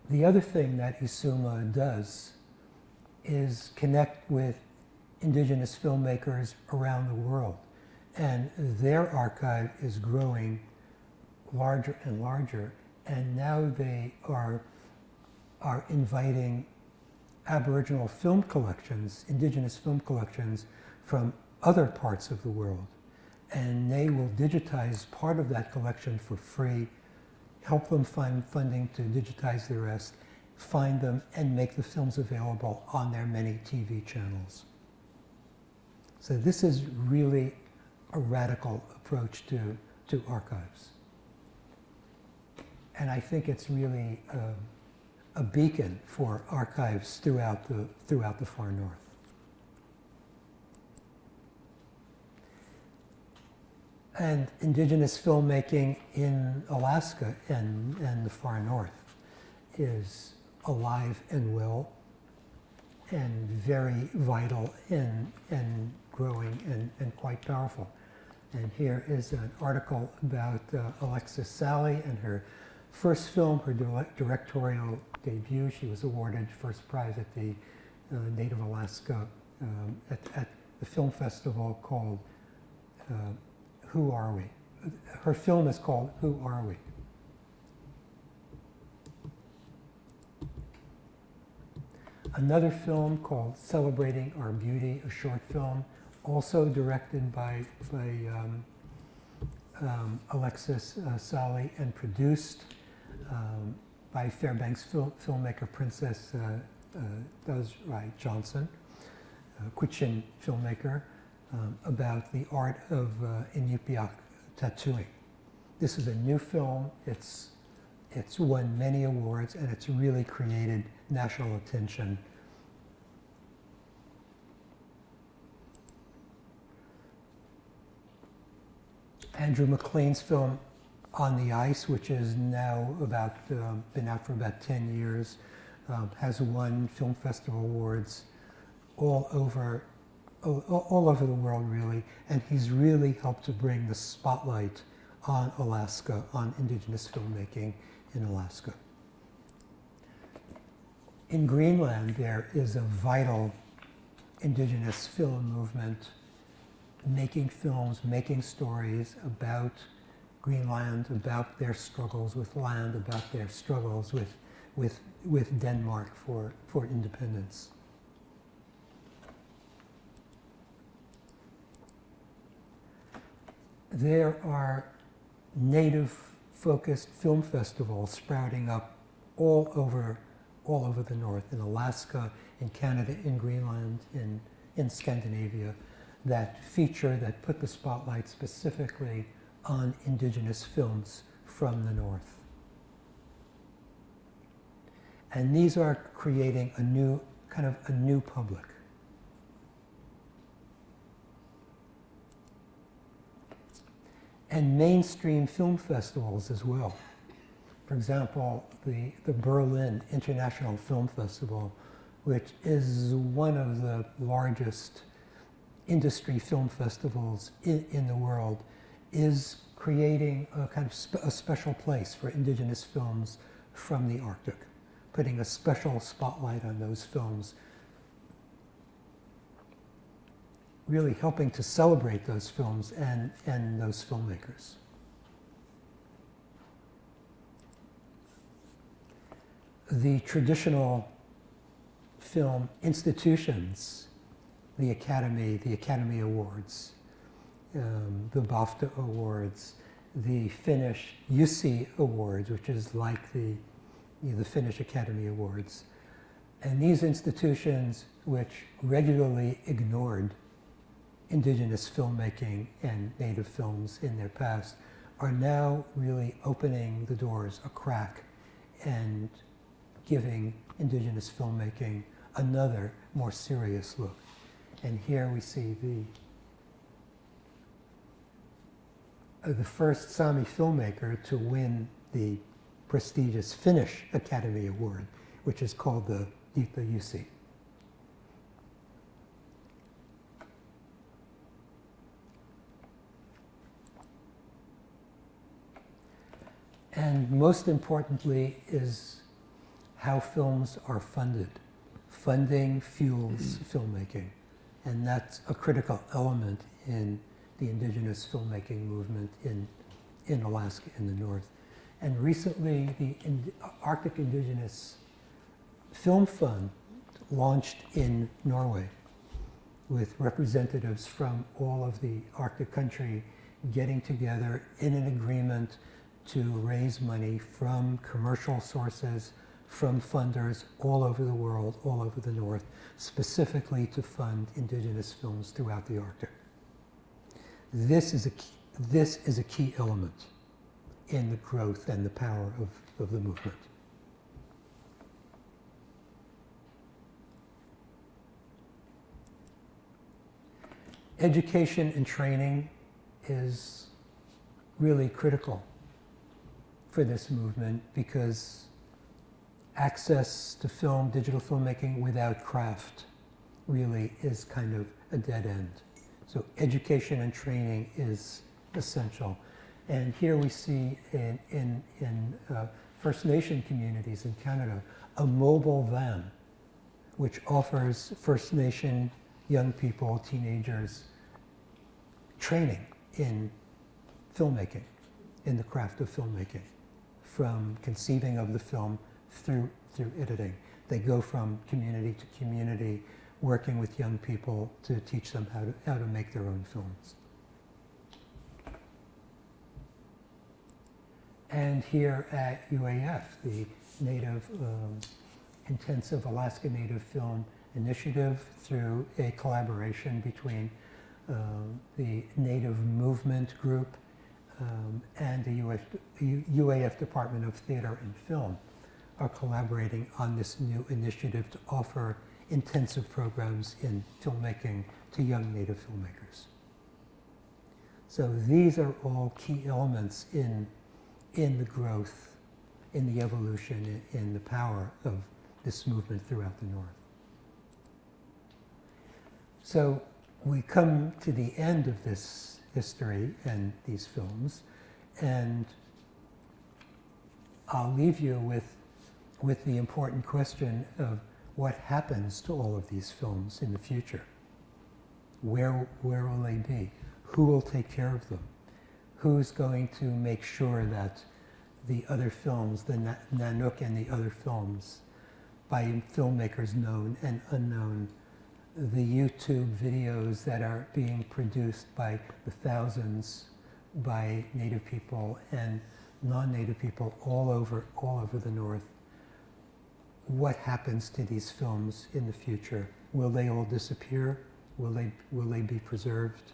The other thing that Isuma does is connect with indigenous filmmakers around the world. And their archive is growing larger and larger, and now they are inviting Aboriginal film collections, indigenous film collections from other parts of the world. And they will digitize part of that collection for free, help them find funding to digitize the rest, find them, and make the films available on their many TV channels. So this is really a radical approach to archives. And I think it's really a beacon for archives throughout the far north. And indigenous filmmaking in Alaska and the far north is alive and well and very vital and growing and quite powerful. And here is an article about Alexis Sally and her first film, her directorial debut. She was awarded first prize at the Native Alaska at the film festival called Who Are We? Her film is called Who Are We? Another film called Celebrating Our Beauty, a short film, also directed by Alexis Sally and produced by Fairbanks filmmaker Princess Dazrai Johnson, a Quechin filmmaker, about the art of Inupiaq tattooing. This is a new film. It's won many awards, and it's really created national attention. Andrew McLean's film On the Ice, which is now been out for about 10 years, has won film festival awards all over the world, really, and he's really helped to bring the spotlight on Alaska, on indigenous filmmaking in Alaska. In Greenland, there is a vital indigenous film movement, making films, making stories about Greenland, about their struggles with land, about their struggles with Denmark for independence. There are native-focused film festivals sprouting up all over the north, in Alaska, in Canada, in Greenland, in Scandinavia, that put the spotlight specifically on indigenous films from the north. And these are creating a new public. And mainstream film festivals as well. For example, the Berlin International Film Festival, which is one of the largest industry film festivals in the world, is creating a special place for indigenous films from the Arctic, putting a special spotlight on those films, really helping to celebrate those films and those filmmakers. The traditional film institutions, the Academy Awards, the BAFTA Awards, the Finnish Jussi Awards, which is like the Finnish Academy Awards. And these institutions, which regularly ignored indigenous filmmaking and native films in their past, are now really opening the doors a crack and giving indigenous filmmaking another, more serious look. And here we see the first Sami filmmaker to win the prestigious Finnish Academy Award, which is called the Jussi. And most importantly is how films are funded. Funding fuels filmmaking, and that's a critical element in the indigenous filmmaking movement in in Alaska in the north. And recently, the Arctic Indigenous Film Fund launched in Norway with representatives from all of the Arctic country getting together in an agreement to raise money from commercial sources, from funders all over the world, all over the north, specifically to fund indigenous films throughout the Arctic. This is a key element in the growth and the power of the movement. Education and training is really critical for this movement because access to film, digital filmmaking without craft really is kind of a dead end. So education and training is essential. And here we see in First Nation communities in Canada, a mobile van which offers First Nation young people, teenagers, training in filmmaking, in the craft of filmmaking, from conceiving of the film through editing. They go from community to community, working with young people to teach them how to make their own films. And here at UAF, the Native Intensive Alaska Native Film Initiative, through a collaboration between the Native Movement Group and the UAF Department of Theater and Film, are collaborating on this new initiative to offer intensive programs in filmmaking to young Native filmmakers. So these are all key elements in the growth, in the evolution, in the power of this movement throughout the North. So we come to the end of this history and these films, and I'll leave you with the important question of what happens to all of these films in the future. Where will they be? Who will take care of them? Who's going to make sure that the other films, the Nanook and the other films, by filmmakers known and unknown, the YouTube videos that are being produced by the thousands by Native people and non-Native people all over the North, what happens to these films in the future? Will they all disappear? Will they be preserved?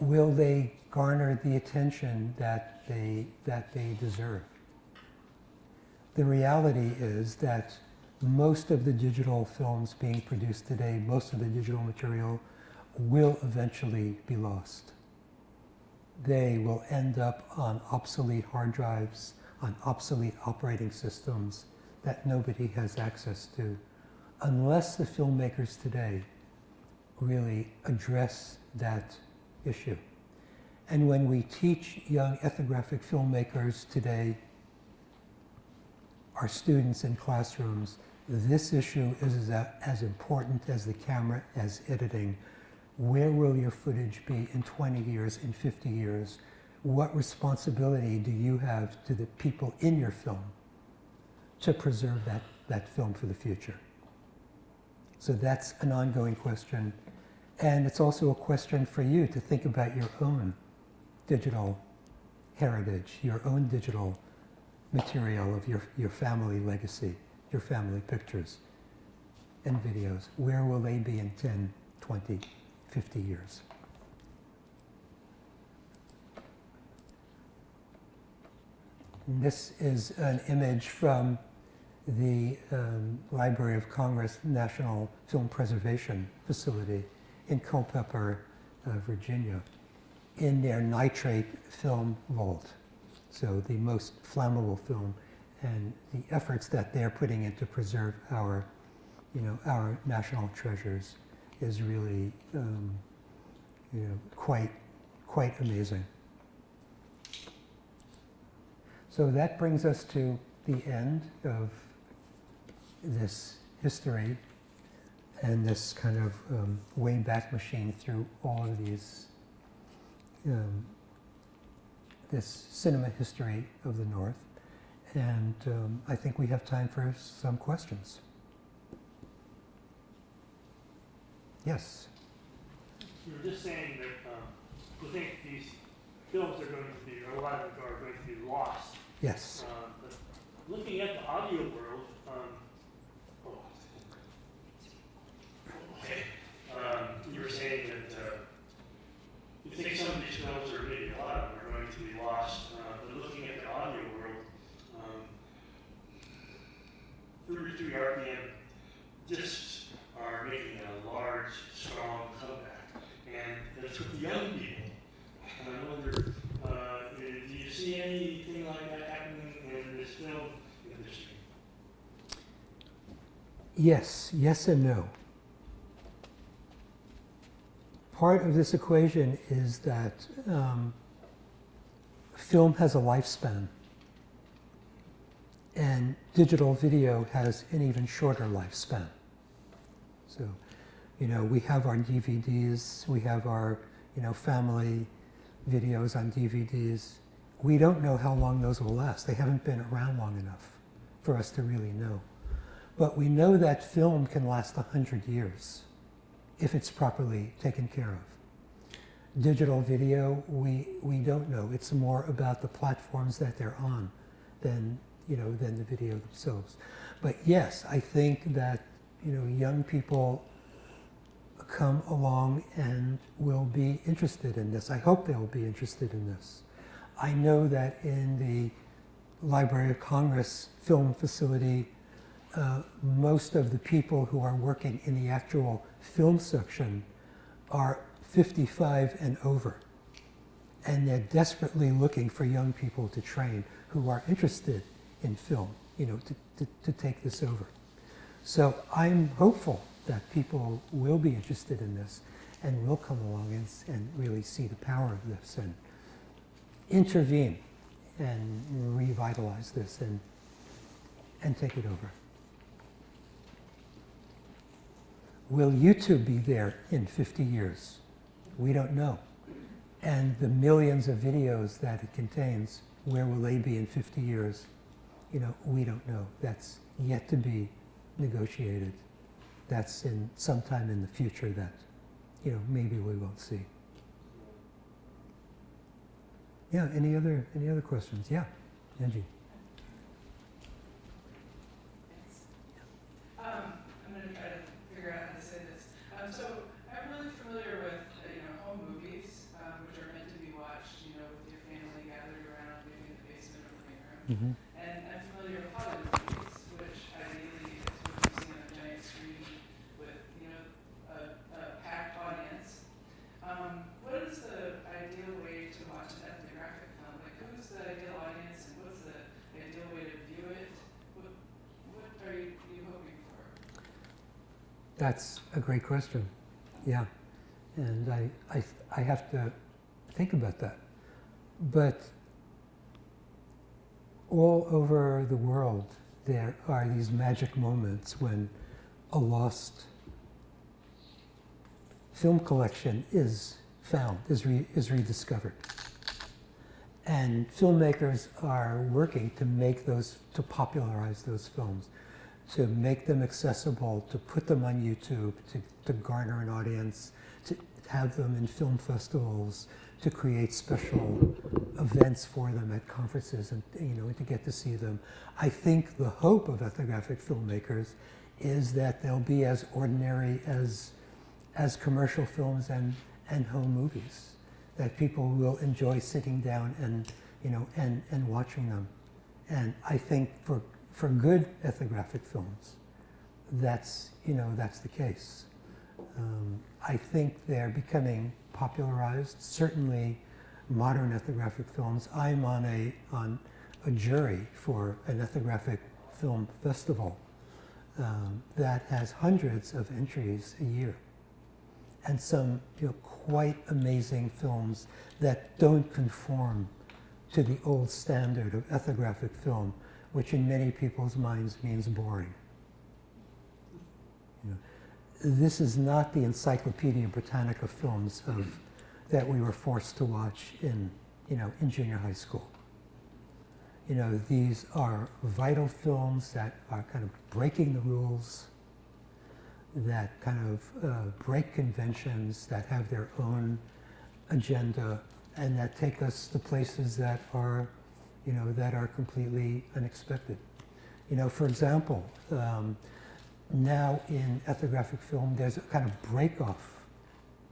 Will they garner the attention that they deserve? The reality is that most of the digital films being produced today, most of the digital material will eventually be lost. They will end up on obsolete hard drives, on obsolete operating systems that nobody has access to, unless the filmmakers today really address that issue. And when we teach young ethnographic filmmakers today, our students in classrooms, this issue is as important as the camera, as editing. Where will your footage be in 20 years, in 50 years? What responsibility do you have to the people in your film to preserve that film for the future? So that's an ongoing question. And it's also a question for you to think about your own digital heritage, your own digital material of your family legacy, your family pictures and videos. Where will they be in 10, 20, 50 years? And this is an image from the Library of Congress National Film Preservation Facility in Culpeper, Virginia, in their nitrate film vault. So the most flammable film, and the efforts that they're putting in to preserve our national treasures is really, quite amazing. So that brings us to the end of this history. and this kind of Wayback Machine through all of these, this cinema history of the North. And I think we have time for some questions. Yes? You were just saying that you think these films are going to be, or a lot of them are going to be lost. Yes. But looking at the audio world, you were saying that you think some of these films, or maybe a lot of them, are going to be lost. But looking at the audio world, 33 RPM discs are making a large, strong comeback. And it's with the young people. And I wonder, do you see anything like that happening in this film industry? Yes, yes and no. Part of this equation is that film has a lifespan, and digital video has an even shorter lifespan. So, you know, we have our DVDs, we have our, you know, family videos on DVDs. We don't know how long those will last. They haven't been around long enough for us to really know. But we know that film can last 100 years if it's properly taken care of. Digital video, we don't know. It's more about the platforms that they're on than, you know, than the video themselves. But yes, I think that, you know, young people come along and will be interested in this. I hope they will be interested in this. I know that in the Library of Congress film facility, most of the people who are working in the actual film section are 55 and over. And they're desperately looking for young people to train who are interested in film, you know, to take this over. So I'm hopeful that people will be interested in this and will come along and really see the power of this and intervene and revitalize this and take it over. Will YouTube be there in 50 years? We don't know. And the millions of videos that it contains, where will they be in 50 years? You know, we don't know. That's yet to be negotiated. That's in sometime in the future that, you know, maybe we won't see. Yeah, any other questions? Yeah, Angie. I'm going to try to figure out how to say this. So I'm really familiar with, home movies, which are meant to be watched, with your family gathered around, maybe in the basement or living room. Mm-hmm. And I'm familiar with Hollywood movies, which ideally is what you see on a giant screen with, a packed audience. What is the ideal way to watch an ethnographic film? Like, who's the ideal audience, and what's the ideal way to view it? What are you hoping for? That's a great question. Yeah, and I have to think about that. But all over the world, there are these magic moments when a lost film collection is found, is rediscovered. And filmmakers are working to make those, to popularize those films, to make them accessible, to put them on YouTube, to garner an audience, to have them in film festivals, to create special events for them at conferences, and and to get to see them. I think the hope of ethnographic filmmakers is that they'll be as ordinary as commercial films and home movies, that people will enjoy sitting down and watching them. And I think for good ethnographic films, that's the case. I think they're becoming popularized. Certainly, modern ethnographic films. I'm on a jury for an ethnographic film festival that has hundreds of entries a year, and some quite amazing films that don't conform to the old standard of ethnographic film, which in many people's minds means boring. this is not the Encyclopedia Britannica films that we were forced to watch in junior high school. These are vital films that are kind of breaking the rules, that kind of break conventions, that have their own agenda, and that take us to places that are, that are completely unexpected. For example, now in ethnographic film, there's a kind of break-off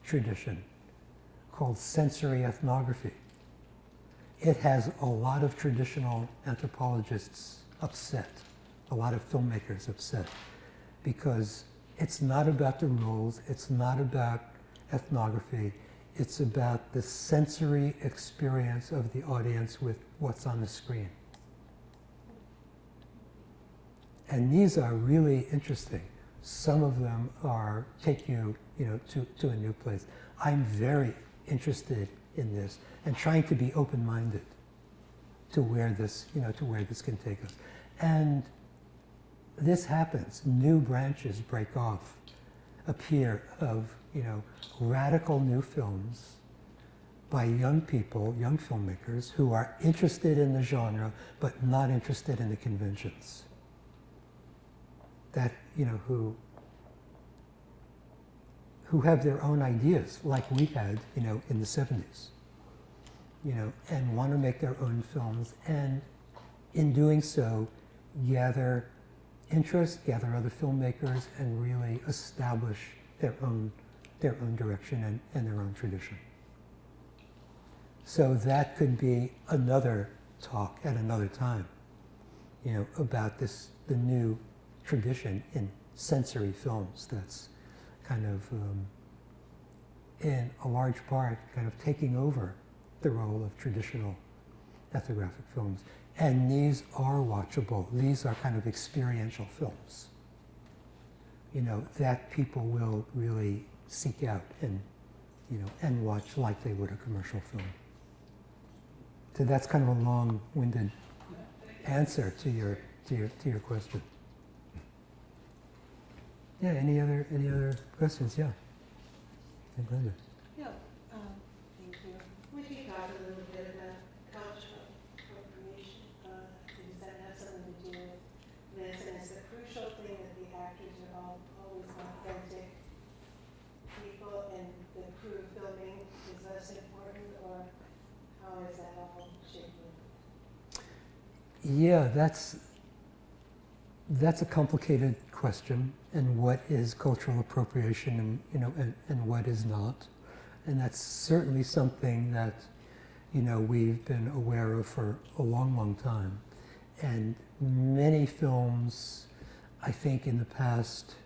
tradition called sensory ethnography. It has a lot of traditional anthropologists upset, a lot of filmmakers upset, because it's not about the rules, it's not about ethnography, it's about the sensory experience of the audience with what's on the screen. And these are really interesting. Some of them take you, to a new place. I'm very interested in this and trying to be open-minded to where this, to where this can take us. And this happens. New branches break off, appear of, radical new films by young people, young filmmakers who are interested in the genre but not interested in the conventions. That, who have their own ideas, like we had, in the 70s, and want to make their own films, and in doing so, gather interest, gather other filmmakers, and really establish their own direction and their own tradition. So that could be another talk at another time, about the new tradition in sensory films that's kind of, in a large part, kind of taking over the role of traditional ethnographic films. And these are watchable. These are kind of experiential films, that people will really seek out and, and watch like they would a commercial film. So that's kind of a long-winded answer to your question. Yeah, any other questions? Yeah. Hey, Glenda. Yeah, thank you. We can talk a little bit about cultural appropriation. Does that have something to do with this? And is the crucial thing that the actors are always authentic people and the crew filming is less important, or how is that all shaped? Yeah, that's a complicated question, and what is cultural appropriation, and and what is not, and that's certainly something that we've been aware of for a long, long time, and many films, I think, in the past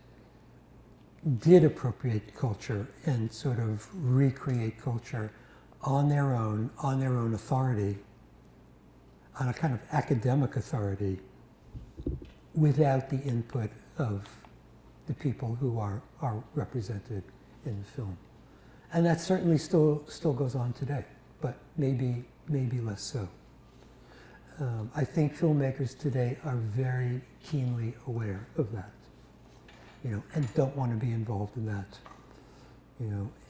did appropriate culture and sort of recreate culture on their own authority, on a kind of academic authority, without the input of the people who are represented in the film. And that certainly still goes on today, but maybe less so. I think filmmakers today are very keenly aware of that, and don't want to be involved in that,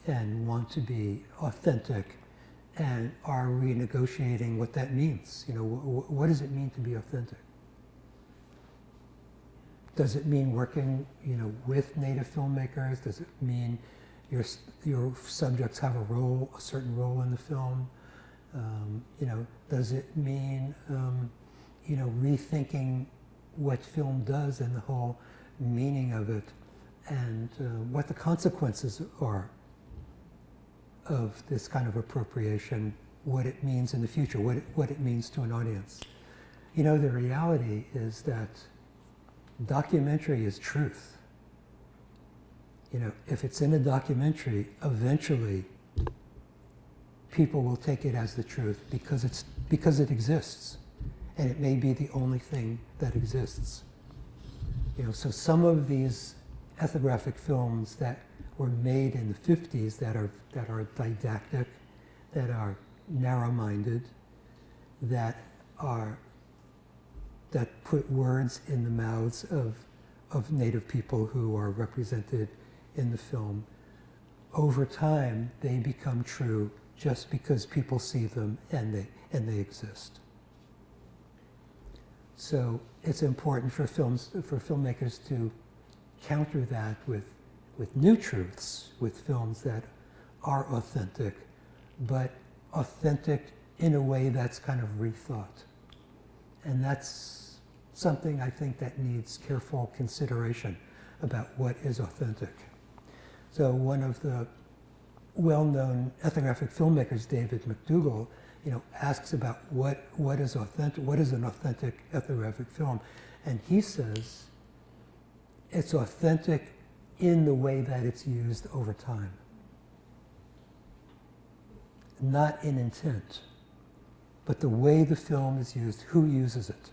and want to be authentic, and are renegotiating what that means. What does it mean to be authentic? Does it mean working, with native filmmakers? Does it mean your subjects have a certain role in the film? Does it mean, rethinking what film does and the whole meaning of it, and what the consequences are of this kind of appropriation, what it means in the future, what it means to an audience? The reality is that documentary is truth. If it's in a documentary, eventually people will take it as the truth because it exists, and it may be the only thing that exists. So some of these ethnographic films that were made in the 50s that are didactic, that are narrow-minded, that put words in the mouths of native people who are represented in the film, over time they become true just because people see them and they exist. So it's important for filmmakers to counter that with new truths, with films that are authentic, but authentic in a way that's kind of rethought. And that's something I think that needs careful consideration about what is authentic. So one of the well-known ethnographic filmmakers, David McDougall, asks about what is authentic, what is an authentic ethnographic film, and he says it's authentic in the way that it's used over time, not in intent, but the way the film is used, who uses it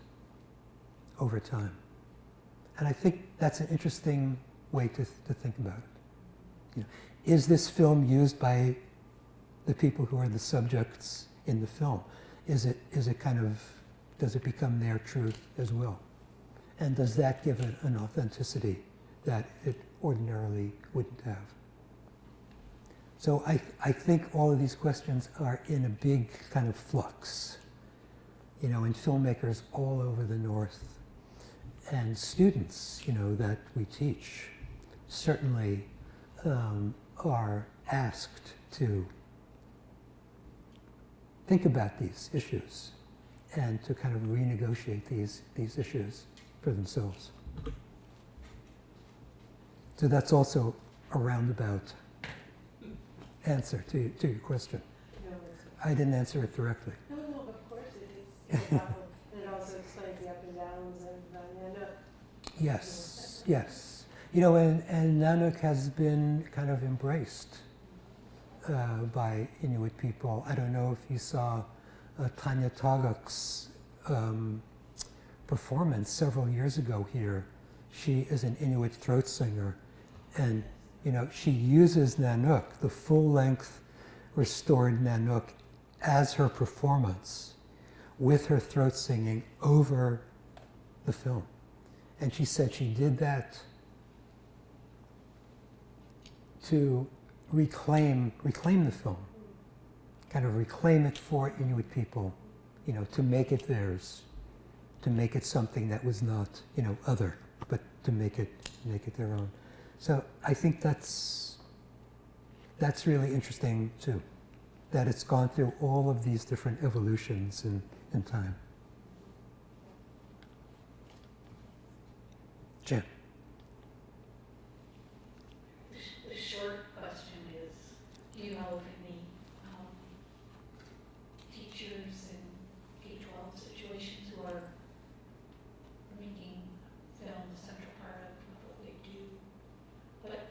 over time. And I think that's an interesting way to think about it. Is this film used by the people who are the subjects in the film? Is it kind of, does it become their truth as well? And does that give it an authenticity that it ordinarily wouldn't have? So I think all of these questions are in a big kind of flux, and filmmakers all over the North and students, that we teach certainly are asked to think about these issues and to kind of renegotiate these issues for themselves. So that's also a roundabout answer to your question. No, I didn't answer it directly. no, of course it is. It also explains the up and downs of Nanook. Yes, yes. And Nanook has been kind of embraced by Inuit people. I don't know if you saw Tanya Tagak's performance several years ago here. She is an Inuit throat singer, and she uses Nanook, the full-length restored Nanook, as her performance with her throat singing over the film. And she said she did that to reclaim the film, kind of reclaim it for Inuit people, to make it theirs, to make it something that was not, other, but to make it their own. So I think that's really interesting too, that it's gone through all of these different evolutions in time. Jen. The short question is, do you know of any teachers in K-12 situations who are making film the central part of what they do? But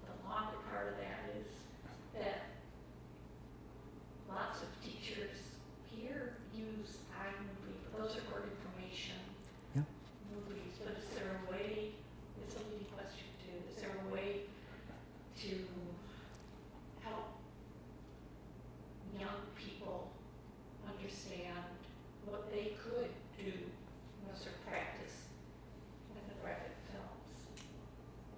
the longer part of that is that lots of teachers here use iMovie, but those are for information. Yeah. Movies, but is there a way, it's a leading question too, is there a way to help young people understand what they could do, sort of practice ethnographic films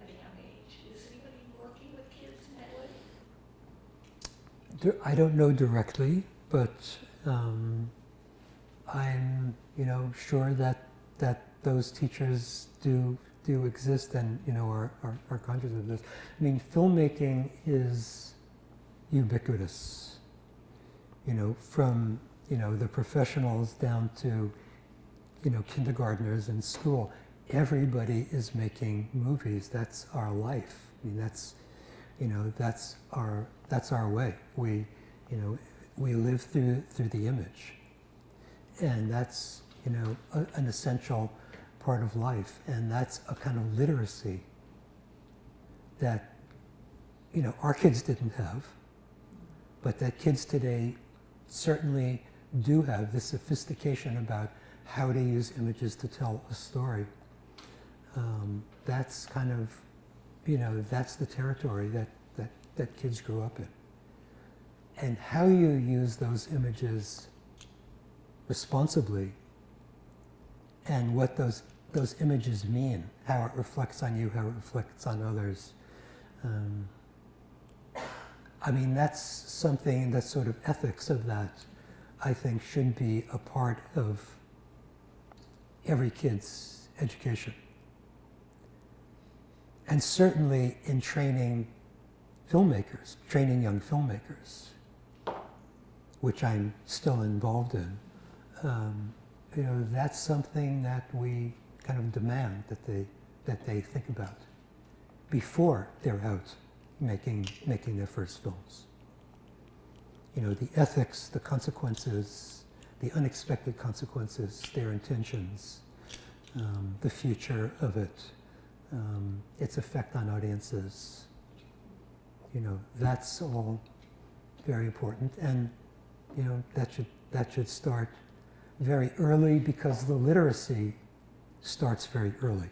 at a young age? Is anybody working with kids in that way? I don't know directly, but I'm, sure that those teachers do exist and, are conscious of this. I mean, filmmaking is ubiquitous, from, the professionals down to, kindergartners in school. Everybody is making movies. That's our life. I mean, that's our way. We live through the image, and that's an essential part of life, and that's a kind of literacy that our kids didn't have, but that kids today certainly do have, this sophistication about how to use images to tell a story. That's kind of, that's the territory that kids grew up in. And how you use those images responsibly and what those images mean, how it reflects on you, how it reflects on others, I mean, that's something, that sort of ethics of that, I think, should be a part of every kid's education. And certainly in training filmmakers, training young filmmakers, which I'm still involved in, you know, that's something that we kind of demand that they think about before they're out making their first films. You know, the ethics, the consequences, the unexpected consequences, their intentions, the future of it, its effect on audiences. You know, that's all very important, and you know, that should start very early, because the literacy starts very early.